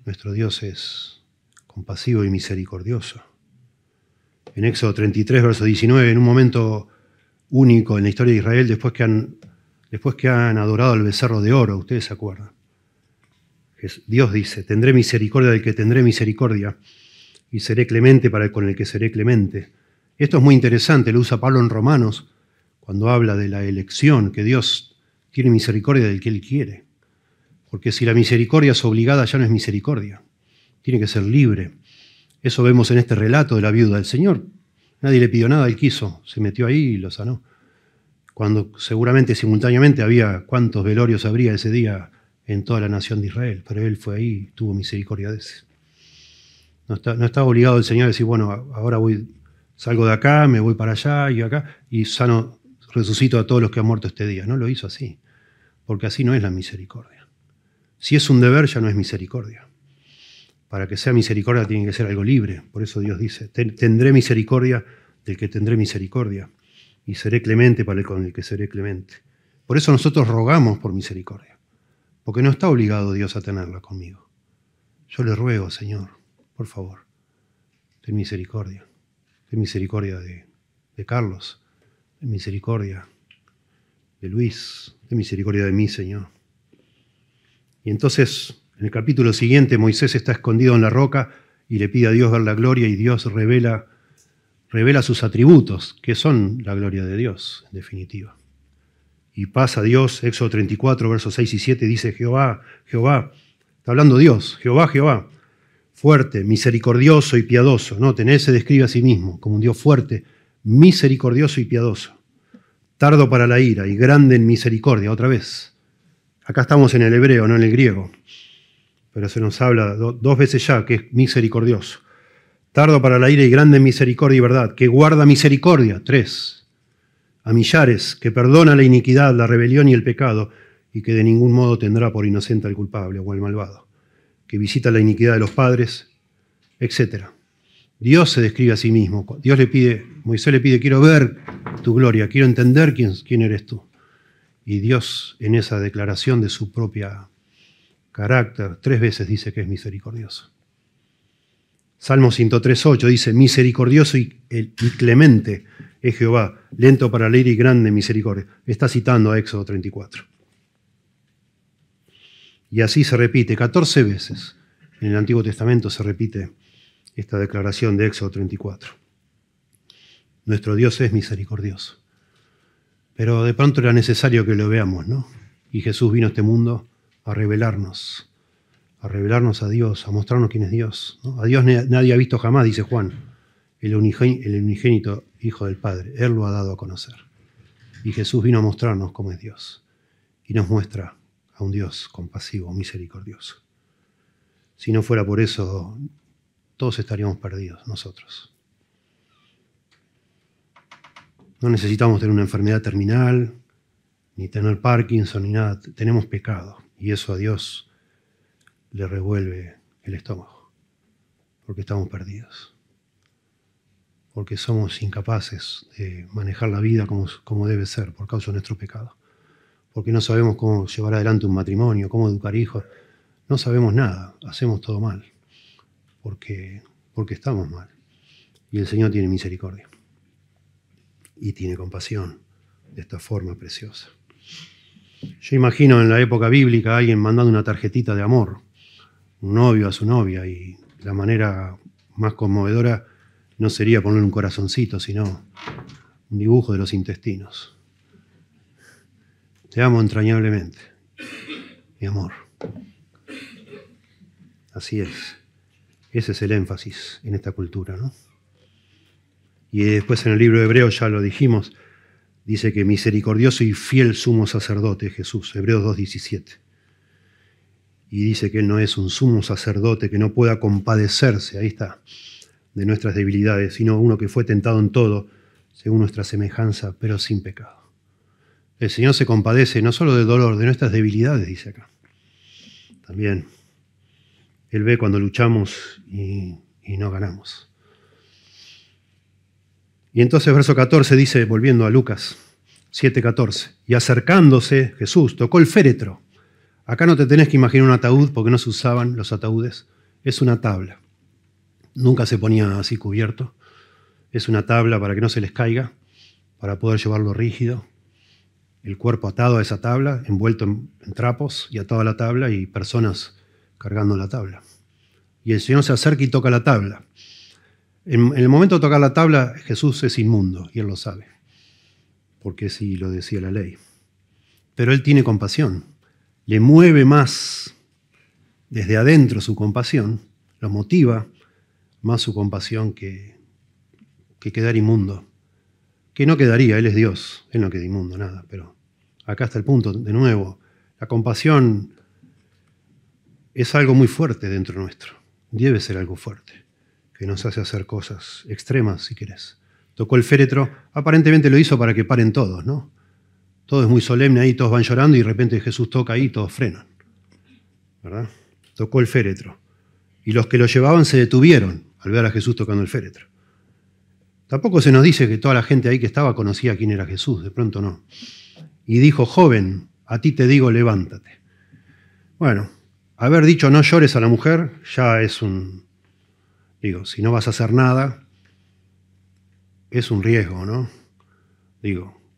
Nuestro Dios es compasivo y misericordioso. En Éxodo 33, verso 19, en un momento único en la historia de Israel, después que han adorado al becerro de oro, ustedes se acuerdan. Dios dice, tendré misericordia del que tendré misericordia y seré clemente para el con el que seré clemente. Esto es muy interesante, lo usa Pablo en Romanos, cuando habla de la elección, que Dios tiene misericordia del que Él quiere. Porque si la misericordia es obligada, ya no es misericordia. Tiene que ser libre. Eso vemos en este relato de la viuda del Señor. Nadie le pidió nada, Él quiso, se metió ahí y lo sanó. Cuando seguramente simultáneamente había, ¿cuántos velorios habría ese día en toda la nación de Israel? Pero Él fue ahí y tuvo misericordia de ese. No está obligado el Señor a decir, bueno, ahora salgo de acá, me voy para allá y acá, y sano, resucito a todos los que han muerto este día. No lo hizo así, porque así no es la misericordia. Si es un deber, ya no es misericordia. Para que sea misericordia tiene que ser algo libre. Por eso Dios dice, tendré misericordia del que tendré misericordia y seré clemente para el con el que seré clemente. Por eso nosotros rogamos por misericordia, porque no está obligado Dios a tenerla conmigo. Yo le ruego, Señor, por favor, ten misericordia. Ten misericordia de Carlos, ten misericordia de Luis, ten misericordia de mí, Señor. Y entonces, en el capítulo siguiente, Moisés está escondido en la roca y le pide a Dios ver la gloria y Dios revela sus atributos, que son la gloria de Dios, en definitiva. Y pasa Dios, Éxodo 34, versos 6 y 7, dice Jehová, Jehová, está hablando Dios, Jehová, Jehová, fuerte, misericordioso y piadoso. Noten, Él se describe a sí mismo como un Dios fuerte, misericordioso y piadoso. Tardo para la ira y grande en misericordia. Otra vez. Acá estamos en el hebreo, no en el griego. Pero se nos habla dos veces ya que es misericordioso. Tardo para la ira y grande en misericordia y verdad. Que guarda misericordia. 3. A millares. Que perdona la iniquidad, la rebelión y el pecado. Y que de ningún modo tendrá por inocente al culpable o al malvado. Que visita la iniquidad de los padres, etc. Dios se describe a sí mismo. Moisés le pide, quiero ver tu gloria, quiero entender quién eres tú. Y Dios, en esa declaración de su propia carácter, 3 veces dice que es misericordioso. Salmo 103:8 dice, misericordioso y clemente es Jehová, lento para la ira y grande en misericordia. Está citando a Éxodo 34. Y así se repite 14 veces. En el Antiguo Testamento se repite esta declaración de Éxodo 34. Nuestro Dios es misericordioso. Pero de pronto era necesario que lo veamos, ¿no? Y Jesús vino a este mundo a revelarnos a Dios, a mostrarnos quién es Dios, ¿no? A Dios nadie ha visto jamás, dice Juan, el unigénito Hijo del Padre. Él lo ha dado a conocer. Y Jesús vino a mostrarnos cómo es Dios. Y nos muestra a un Dios compasivo, misericordioso. Si no fuera por eso, todos estaríamos perdidos, nosotros. No necesitamos tener una enfermedad terminal, ni tener Parkinson, ni nada. Tenemos pecado, y eso a Dios le revuelve el estómago, porque estamos perdidos. Porque somos incapaces de manejar la vida como debe ser, por causa de nuestro pecado. Porque no sabemos cómo llevar adelante un matrimonio, cómo educar hijos. No sabemos nada, hacemos todo mal, porque estamos mal. Y el Señor tiene misericordia y tiene compasión de esta forma preciosa. Yo imagino en la época bíblica a alguien mandando una tarjetita de amor, un novio a su novia, y la manera más conmovedora no sería poner un corazoncito, sino un dibujo de los intestinos. Te amo entrañablemente, mi amor. Así es. Ese es el énfasis en esta cultura, ¿no? Y después en el libro de Hebreos, ya lo dijimos, dice que misericordioso y fiel sumo sacerdote Jesús, Hebreos 2:17. Y dice que Él no es un sumo sacerdote que no pueda compadecerse, ahí está, de nuestras debilidades, sino uno que fue tentado en todo, según nuestra semejanza, pero sin pecado. El Señor se compadece no solo del dolor, de nuestras debilidades, dice acá. También Él ve cuando luchamos y no ganamos. Y entonces verso 14 dice, volviendo a Lucas 7:14, y acercándose Jesús, tocó el féretro. Acá no te tenés que imaginar un ataúd, porque no se usaban los ataúdes. Es una tabla. Nunca se ponía así cubierto. Es una tabla para que no se les caiga, para poder llevarlo rígido. El cuerpo atado a esa tabla, envuelto en trapos y atado a la tabla, y personas cargando la tabla. Y el Señor se acerca y toca la tabla. En el momento de tocar la tabla, Jesús es inmundo, y Él lo sabe, porque así lo decía la ley. Pero Él tiene compasión. Le mueve más desde adentro su compasión, lo motiva más su compasión que quedar inmundo. Que no quedaría, Él es Dios, Él no queda inmundo, nada. Pero acá está el punto, de nuevo, la compasión es algo muy fuerte dentro nuestro, debe ser algo fuerte, que nos hace hacer cosas extremas, si querés. Tocó el féretro, aparentemente lo hizo para que paren todos, ¿no? Todo es muy solemne ahí, todos van llorando y de repente Jesús toca ahí y todos frenan, ¿verdad? Tocó el féretro. Y los que lo llevaban se detuvieron al ver a Jesús tocando el féretro. Tampoco se nos dice que toda la gente ahí que estaba conocía quién era Jesús, de pronto no. Y dijo, joven, a ti te digo, levántate. Bueno, haber dicho no llores a la mujer ya es si no vas a hacer nada, es un riesgo, ¿no?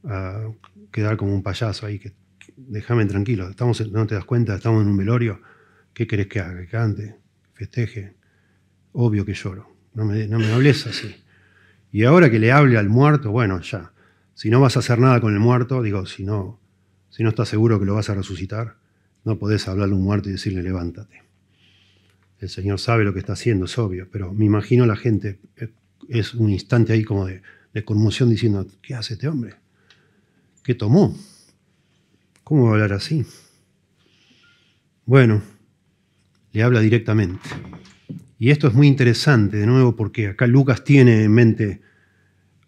A quedar como un payaso ahí, que déjame tranquilo, no te das cuenta, estamos en un velorio, ¿qué querés que haga? Que cante, festeje, obvio que lloro, no me hables así. Y ahora que le hable al muerto, bueno, ya, si no vas a hacer nada con el muerto, si no estás seguro que lo vas a resucitar, no podés hablarle a un muerto y decirle levántate. El Señor sabe lo que está haciendo, es obvio, pero me imagino la gente, es un instante ahí como de conmoción diciendo, ¿qué hace este hombre? ¿Qué tomó? ¿Cómo va a hablar así? Bueno, le habla directamente. Y esto es muy interesante, de nuevo, porque acá Lucas tiene en mente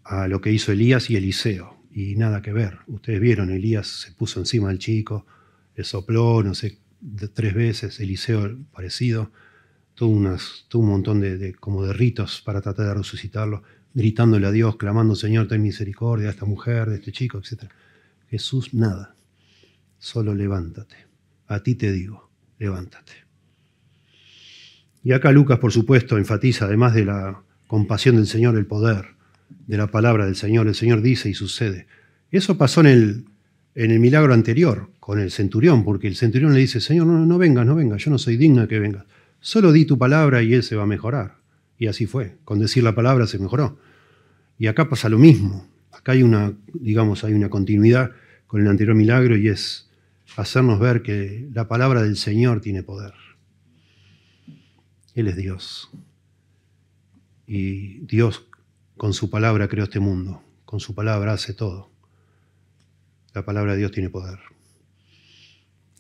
a lo que hizo Elías y Eliseo, y nada que ver. Ustedes vieron, Elías se puso encima del chico, le sopló, no sé, 3 veces, Eliseo parecido, todo un montón como de ritos para tratar de resucitarlo, gritándole a Dios, clamando, Señor, ten misericordia de esta mujer, de este chico, etc. Jesús, nada, solo levántate. A ti te digo, levántate. Y acá Lucas, por supuesto, enfatiza, además de la compasión del Señor, el poder de la palabra del Señor. El Señor dice y sucede. Eso pasó en el milagro anterior con el centurión, porque el centurión le dice, Señor, no vengas, yo no soy digno de que vengas. Solo di tu palabra y él se va a mejorar. Y así fue. Con decir la palabra se mejoró. Y acá pasa lo mismo. Acá hay una continuidad con el anterior milagro y es hacernos ver que la palabra del Señor tiene poder. Él es Dios. Y Dios con su palabra creó este mundo. Con su palabra hace todo. La palabra de Dios tiene poder.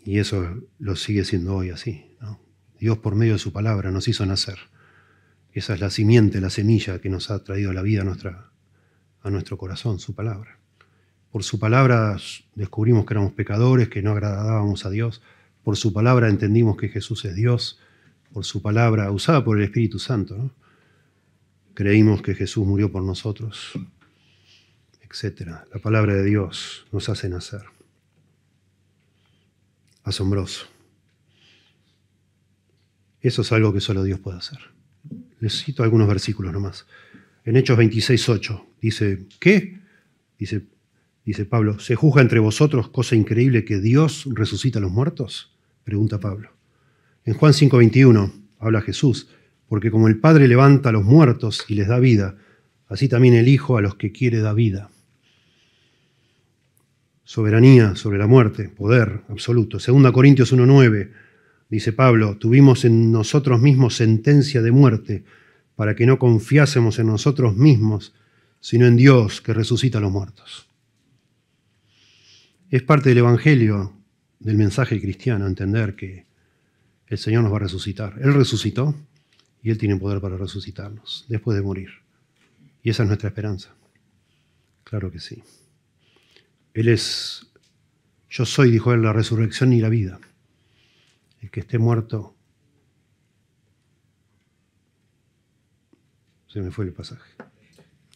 Y eso lo sigue siendo hoy así, ¿no? Dios por medio de su palabra nos hizo nacer. Esa es la simiente, la semilla que nos ha traído la vida a nuestro corazón, su palabra. Por su palabra descubrimos que éramos pecadores, que no agradábamos a Dios. Por su palabra entendimos que Jesús es Dios. Por su palabra, usada por el Espíritu Santo, ¿no? Creímos que Jesús murió por nosotros, etc. La palabra de Dios nos hace nacer. Asombroso. Eso es algo que solo Dios puede hacer. Les cito algunos versículos nomás. En Hechos 26:8 dice, ¿qué? Dice Pablo, ¿se juzga entre vosotros cosa increíble que Dios resucita a los muertos? Pregunta Pablo. En Juan 5:21 habla Jesús, porque como el Padre levanta a los muertos y les da vida, así también el Hijo a los que quiere da vida. Soberanía sobre la muerte, poder absoluto. 2 Corintios 1:9 dice Pablo, tuvimos en nosotros mismos sentencia de muerte para que no confiásemos en nosotros mismos, sino en Dios que resucita a los muertos. Es parte del Evangelio, del mensaje cristiano, entender que el Señor nos va a resucitar. Él resucitó y Él tiene poder para resucitarnos después de morir. Y esa es nuestra esperanza. Claro que sí. Él es, yo soy, dijo Él, la resurrección y la vida. El que esté muerto, se me fue el pasaje,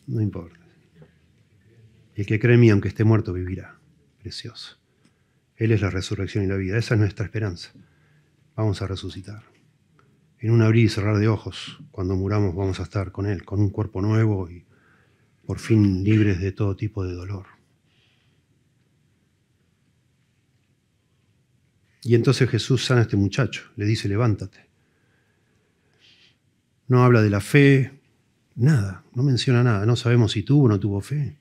no importa. El que cree en mí, aunque esté muerto, vivirá. Precioso. Él es la resurrección y la vida. Esa es nuestra esperanza. Vamos a resucitar. En un abrir y cerrar de ojos, cuando muramos, vamos a estar con Él, con un cuerpo nuevo y por fin libres de todo tipo de dolor. Y entonces Jesús sana a este muchacho, le dice, levántate. No habla de la fe, nada, no menciona nada. No sabemos si tuvo o no tuvo fe.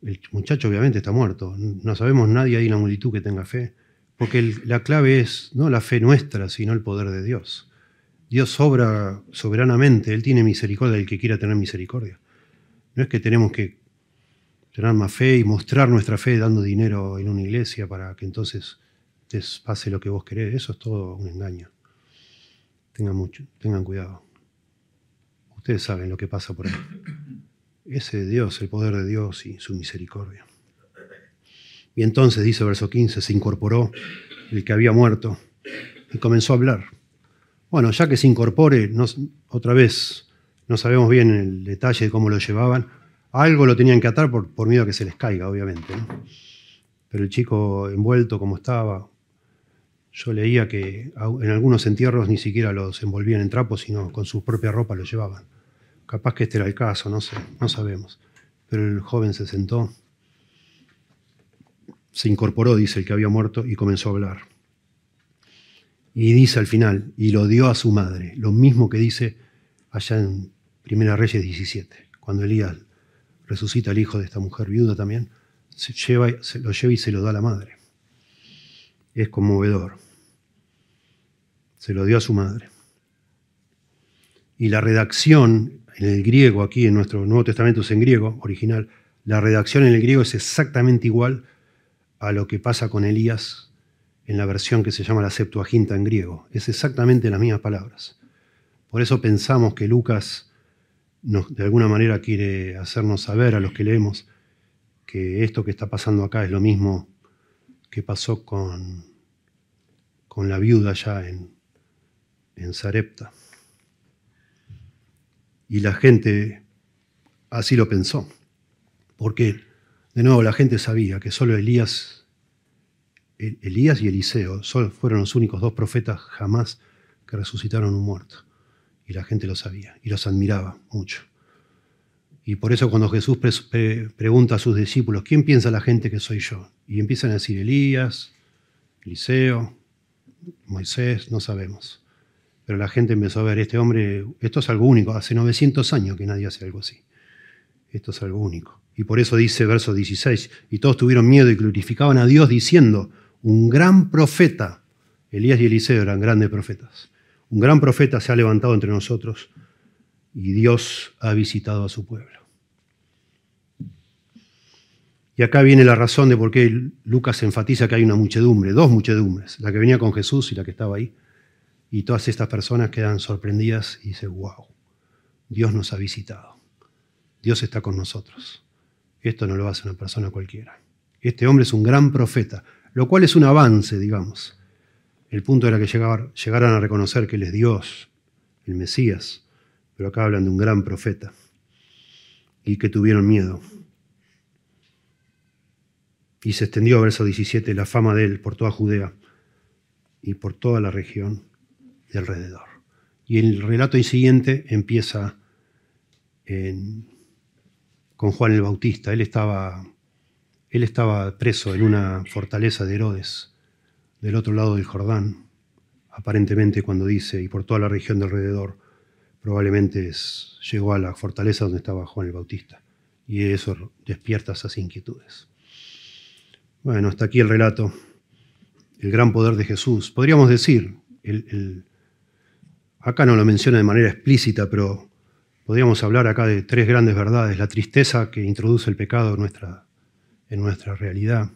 El muchacho obviamente está muerto. No sabemos nadie ahí en la multitud que tenga fe. Porque la clave es no la fe nuestra, sino el poder de Dios. Dios obra soberanamente, Él tiene misericordia del que quiera tener misericordia. No es que tenemos que tener más fe y mostrar nuestra fe dando dinero en una iglesia para que entonces te pase lo que vos querés. Eso es todo un engaño. Tengan cuidado. Ustedes saben lo que pasa por ahí. Ese de Dios, el poder de Dios y su misericordia. Y entonces, dice verso 15, se incorporó el que había muerto y comenzó a hablar. Bueno, ya que se incorpore, otra vez, no sabemos bien el detalle de cómo lo llevaban. Algo lo tenían que atar por miedo a que se les caiga, obviamente, ¿no? Pero el chico envuelto como estaba, yo leía que en algunos entierros ni siquiera los envolvían en trapos, sino con su propia ropa lo llevaban. Capaz que este era el caso, no sé, no sabemos. Pero el joven se sentó, se incorporó, dice el que había muerto, y comenzó a hablar. Y dice al final, y lo dio a su madre, lo mismo que dice allá en 1 Reyes 17, cuando Elías resucita al hijo de esta mujer viuda también, lo lleva y se lo da a la madre. Es conmovedor. Se lo dio a su madre. Y la redacción en el griego, aquí en nuestro Nuevo Testamento es en griego, original, la redacción en el griego es exactamente igual a lo que pasa con Elías en la versión que se llama la Septuaginta en griego. Es exactamente las mismas palabras. Por eso pensamos que Lucas de alguna manera quiere hacernos saber a los que leemos que esto que está pasando acá es lo mismo que pasó con la viuda allá en Sarepta. Y la gente así lo pensó, porque de nuevo la gente sabía que solo Elías y Eliseo fueron los únicos dos profetas jamás que resucitaron un muerto. Y la gente lo sabía y los admiraba mucho. Y por eso cuando Jesús pregunta a sus discípulos, ¿quién piensa la gente que soy yo? Y empiezan a decir Elías, Eliseo, Moisés, no sabemos. Pero la gente empezó a ver, este hombre, esto es algo único, hace 900 años que nadie hace algo así. Esto es algo único. Y por eso dice verso 16, y todos tuvieron miedo y glorificaban a Dios diciendo, un gran profeta, Elías y Eliseo eran grandes profetas, un gran profeta se ha levantado entre nosotros y Dios ha visitado a su pueblo. Y acá viene la razón de por qué Lucas enfatiza que hay una muchedumbre, dos muchedumbres, la que venía con Jesús y la que estaba ahí. Y todas estas personas quedan sorprendidas y dicen, wow, Dios nos ha visitado. Dios está con nosotros. Esto no lo hace una persona cualquiera. Este hombre es un gran profeta, lo cual es un avance, digamos. El punto era que llegaran a reconocer que Él es Dios, el Mesías, pero acá hablan de un gran profeta y que tuvieron miedo. Y se extendió, verso 17, la fama de Él por toda Judea y por toda la región de alrededor. Y el relato siguiente empieza con Juan el Bautista. Él estaba preso en una fortaleza de Herodes, del otro lado del Jordán, aparentemente cuando dice, y por toda la región de alrededor, probablemente llegó a la fortaleza donde estaba Juan el Bautista. Y eso despierta esas inquietudes. Bueno, hasta aquí el relato, el gran poder de Jesús. Podríamos decir, acá no lo menciona de manera explícita, pero podríamos hablar acá de tres grandes verdades. La tristeza que introduce el pecado en nuestra realidad,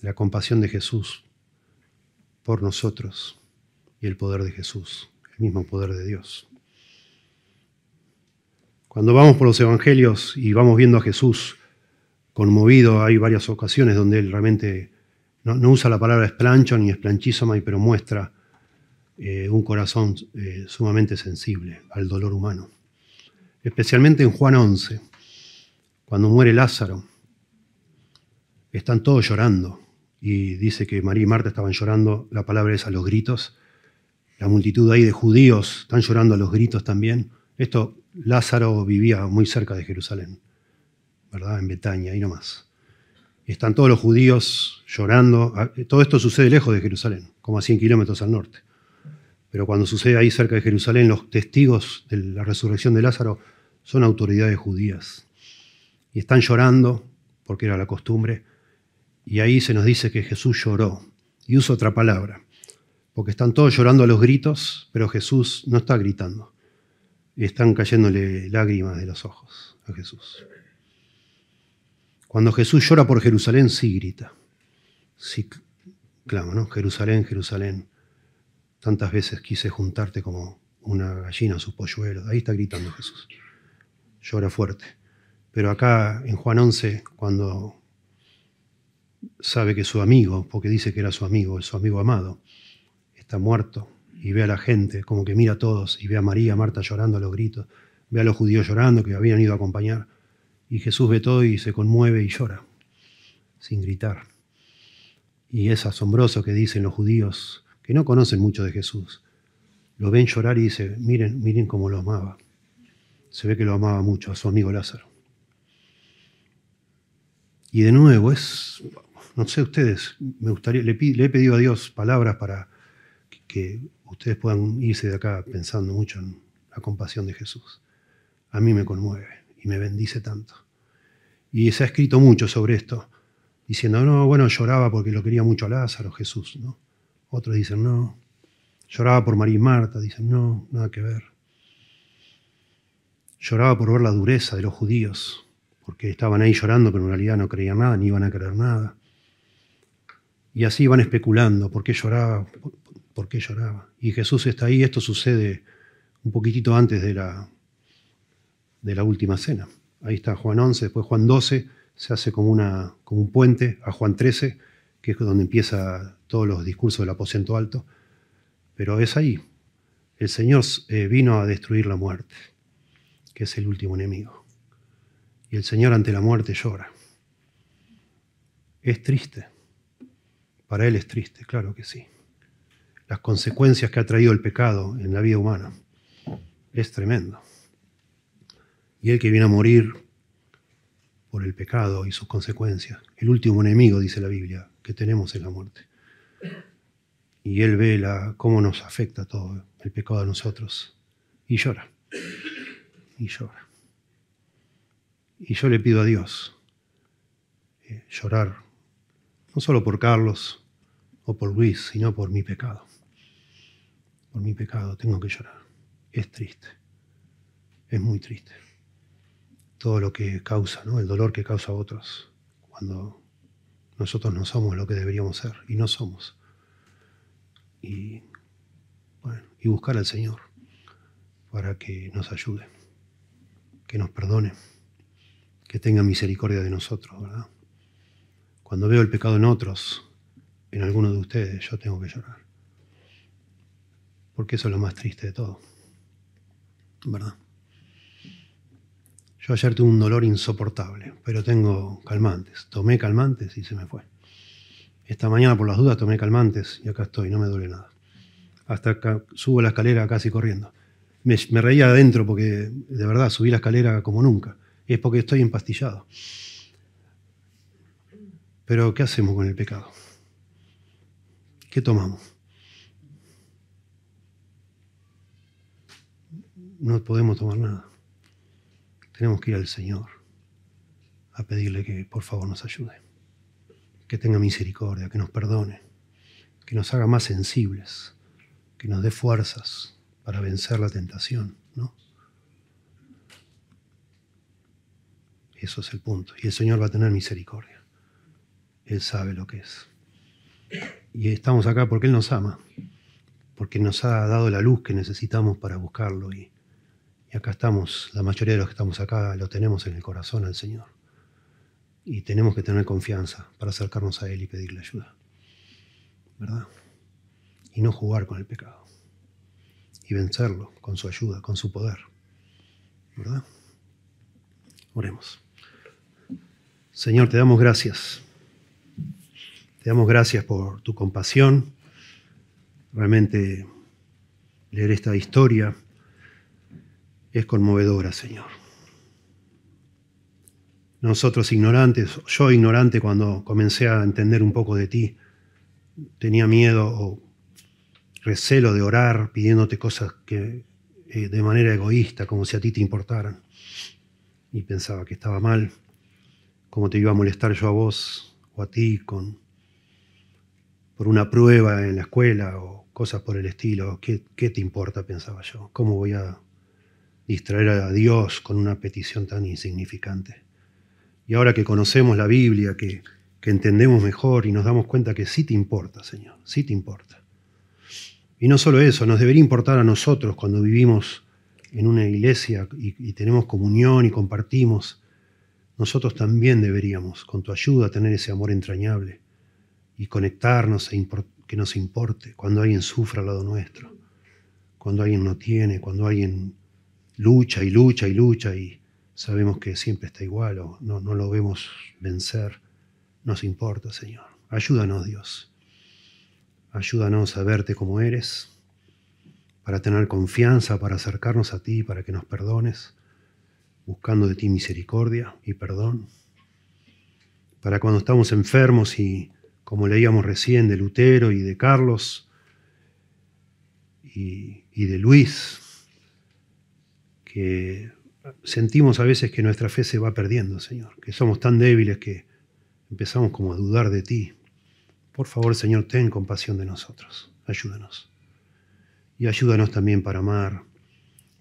la compasión de Jesús por nosotros y el poder de Jesús, el mismo poder de Dios. Cuando vamos por los evangelios y vamos viendo a Jesús conmovido, hay varias ocasiones donde Él realmente no usa la palabra esplancho ni esplanchísomai, pero muestra un corazón sumamente sensible al dolor humano. Especialmente en Juan 11, cuando muere Lázaro, están todos llorando. Y dice que María y Marta estaban llorando, la palabra es a los gritos. La multitud ahí de judíos están llorando a los gritos también. Lázaro vivía muy cerca de Jerusalén, ¿verdad? En Betania, ahí nomás. Están todos los judíos llorando. Todo esto sucede lejos de Jerusalén, como a 100 kilómetros al norte. Pero cuando sucede ahí cerca de Jerusalén, los testigos de la resurrección de Lázaro son autoridades judías. Y están llorando, porque era la costumbre, y ahí se nos dice que Jesús lloró. Y usa otra palabra, porque están todos llorando a los gritos, pero Jesús no está gritando. Y están cayéndole lágrimas de los ojos a Jesús. Cuando Jesús llora por Jerusalén, sí grita. Sí clama, ¿no? Jerusalén, Jerusalén. Tantas veces quise juntarte como una gallina a sus polluelos. Ahí está gritando Jesús. Llora fuerte. Pero acá en Juan 11, cuando sabe que su amigo, porque dice que era su amigo amado, está muerto, y ve a la gente, como que mira a todos, y ve a María, Marta llorando a los gritos, ve a los judíos llorando que habían ido a acompañar, y Jesús ve todo y se conmueve y llora, sin gritar. Y es asombroso que dicen los judíos, que no conocen mucho de Jesús, lo ven llorar y dicen, miren cómo lo amaba. Se ve que lo amaba mucho a su amigo Lázaro. Y de nuevo, no sé ustedes, me gustaría, le he pedido a Dios palabras para que ustedes puedan irse de acá pensando mucho en la compasión de Jesús. A mí me conmueve y me bendice tanto. Y se ha escrito mucho sobre esto, diciendo, no, bueno, lloraba porque lo quería mucho a Lázaro, Jesús, ¿no? Otros dicen, no, Lloraba por María y Marta, dicen, no, nada que ver. Lloraba por ver la dureza de los judíos, porque estaban ahí llorando, pero en realidad no creían nada, ni iban a creer nada. Y así iban especulando, ¿por qué lloraba? ¿Por qué lloraba? Y Jesús está ahí, esto sucede un poquitito antes de la última cena. Ahí está Juan 11, después Juan 12, se hace como un puente a Juan 13, que es donde empieza todos los discursos del aposento alto. Pero es ahí. El Señor vino a destruir la muerte, que es el último enemigo. Y el Señor ante la muerte llora. Es triste. Para Él es triste, claro que sí. Las consecuencias que ha traído el pecado en la vida humana es tremendo. Y Él que viene a morir por el pecado y sus consecuencias, el último enemigo, dice la Biblia, que tenemos es la muerte. Y Él ve cómo nos afecta todo el pecado a nosotros. Y llora. Y llora. Y yo le pido a Dios llorar, no solo por Carlos o por Luis, sino por mi pecado. Por mi pecado tengo que llorar. Es triste. Es muy triste. Todo lo que causa, ¿no? El dolor que causa a otros cuando nosotros no somos lo que deberíamos ser y no somos. Y buscar al Señor para que nos ayude, que nos perdone, que tenga misericordia de nosotros, ¿verdad? Cuando veo el pecado en otros, en alguno de ustedes, yo tengo que llorar. Porque eso es lo más triste de todo, ¿verdad? Yo ayer tuve un dolor insoportable, pero tengo calmantes. Tomé calmantes y se me fue. Esta mañana por las dudas tomé calmantes y acá estoy, no me duele nada. Hasta acá, subo la escalera casi corriendo. Me reía adentro porque de verdad subí la escalera como nunca. Es porque estoy empastillado. Pero ¿qué hacemos con el pecado? ¿Qué tomamos? No podemos tomar nada. Tenemos que ir al Señor a pedirle que por favor nos ayude, que tenga misericordia, que nos perdone, que nos haga más sensibles, que nos dé fuerzas para vencer la tentación, ¿no? Eso es el punto. Y el Señor va a tener misericordia. Él sabe lo que es. Y estamos acá porque Él nos ama, porque nos ha dado la luz que necesitamos para buscarlo. Y acá estamos, la mayoría de los que estamos acá lo tenemos en el corazón al Señor. Y tenemos que tener confianza para acercarnos a Él y pedirle ayuda, ¿verdad? Y no jugar con el pecado. Y vencerlo con su ayuda, con su poder, ¿verdad? Oremos. Señor, te damos gracias. Te damos gracias por tu compasión. Realmente leer esta historia es conmovedora, Señor. Nosotros ignorantes, yo ignorante cuando comencé a entender un poco de ti, tenía miedo o recelo de orar pidiéndote cosas que de manera egoísta, como si a ti te importaran. Y pensaba que estaba mal, cómo te iba a molestar yo a vos o a ti por una prueba en la escuela o cosas por el estilo. ¿Qué te importa? Pensaba yo. ¿Cómo voy a distraer a Dios con una petición tan insignificante? Y ahora que conocemos la Biblia, que entendemos mejor y nos damos cuenta que sí te importa, Señor, sí te importa. Y no solo eso, nos debería importar a nosotros cuando vivimos en una iglesia y tenemos comunión y compartimos. Nosotros también deberíamos, con tu ayuda, tener ese amor entrañable y conectarnos que nos importe cuando alguien sufre al lado nuestro, cuando alguien no tiene, cuando alguien lucha y lucha y lucha y sabemos que siempre está igual o no lo vemos vencer. Nos importa, Señor. Ayúdanos, Dios. Ayúdanos a verte como eres, para tener confianza, para acercarnos a ti, para que nos perdones, buscando de ti misericordia y perdón. Para cuando estamos enfermos y, como leíamos recién, de Lutero y de Carlos y de Luis, que sentimos a veces que nuestra fe se va perdiendo, Señor, que somos tan débiles que empezamos como a dudar de ti. Por favor, Señor, ten compasión de nosotros. Ayúdanos. Y ayúdanos también para amar,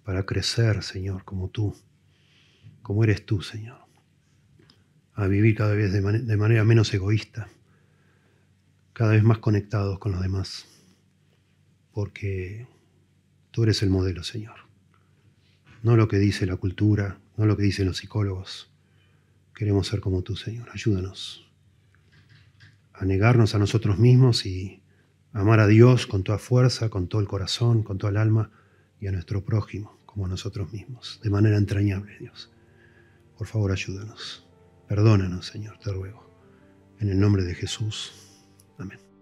para crecer, Señor, como tú, como eres tú, Señor. A vivir cada vez de manera menos egoísta, cada vez más conectados con los demás, porque tú eres el modelo, Señor. No lo que dice la cultura, no lo que dicen los psicólogos. Queremos ser como tú, Señor. Ayúdanos a negarnos a nosotros mismos y amar a Dios con toda fuerza, con todo el corazón, con toda el alma, y a nuestro prójimo como a nosotros mismos, de manera entrañable, Dios. Por favor, ayúdanos. Perdónanos, Señor, te ruego. En el nombre de Jesús. Amén.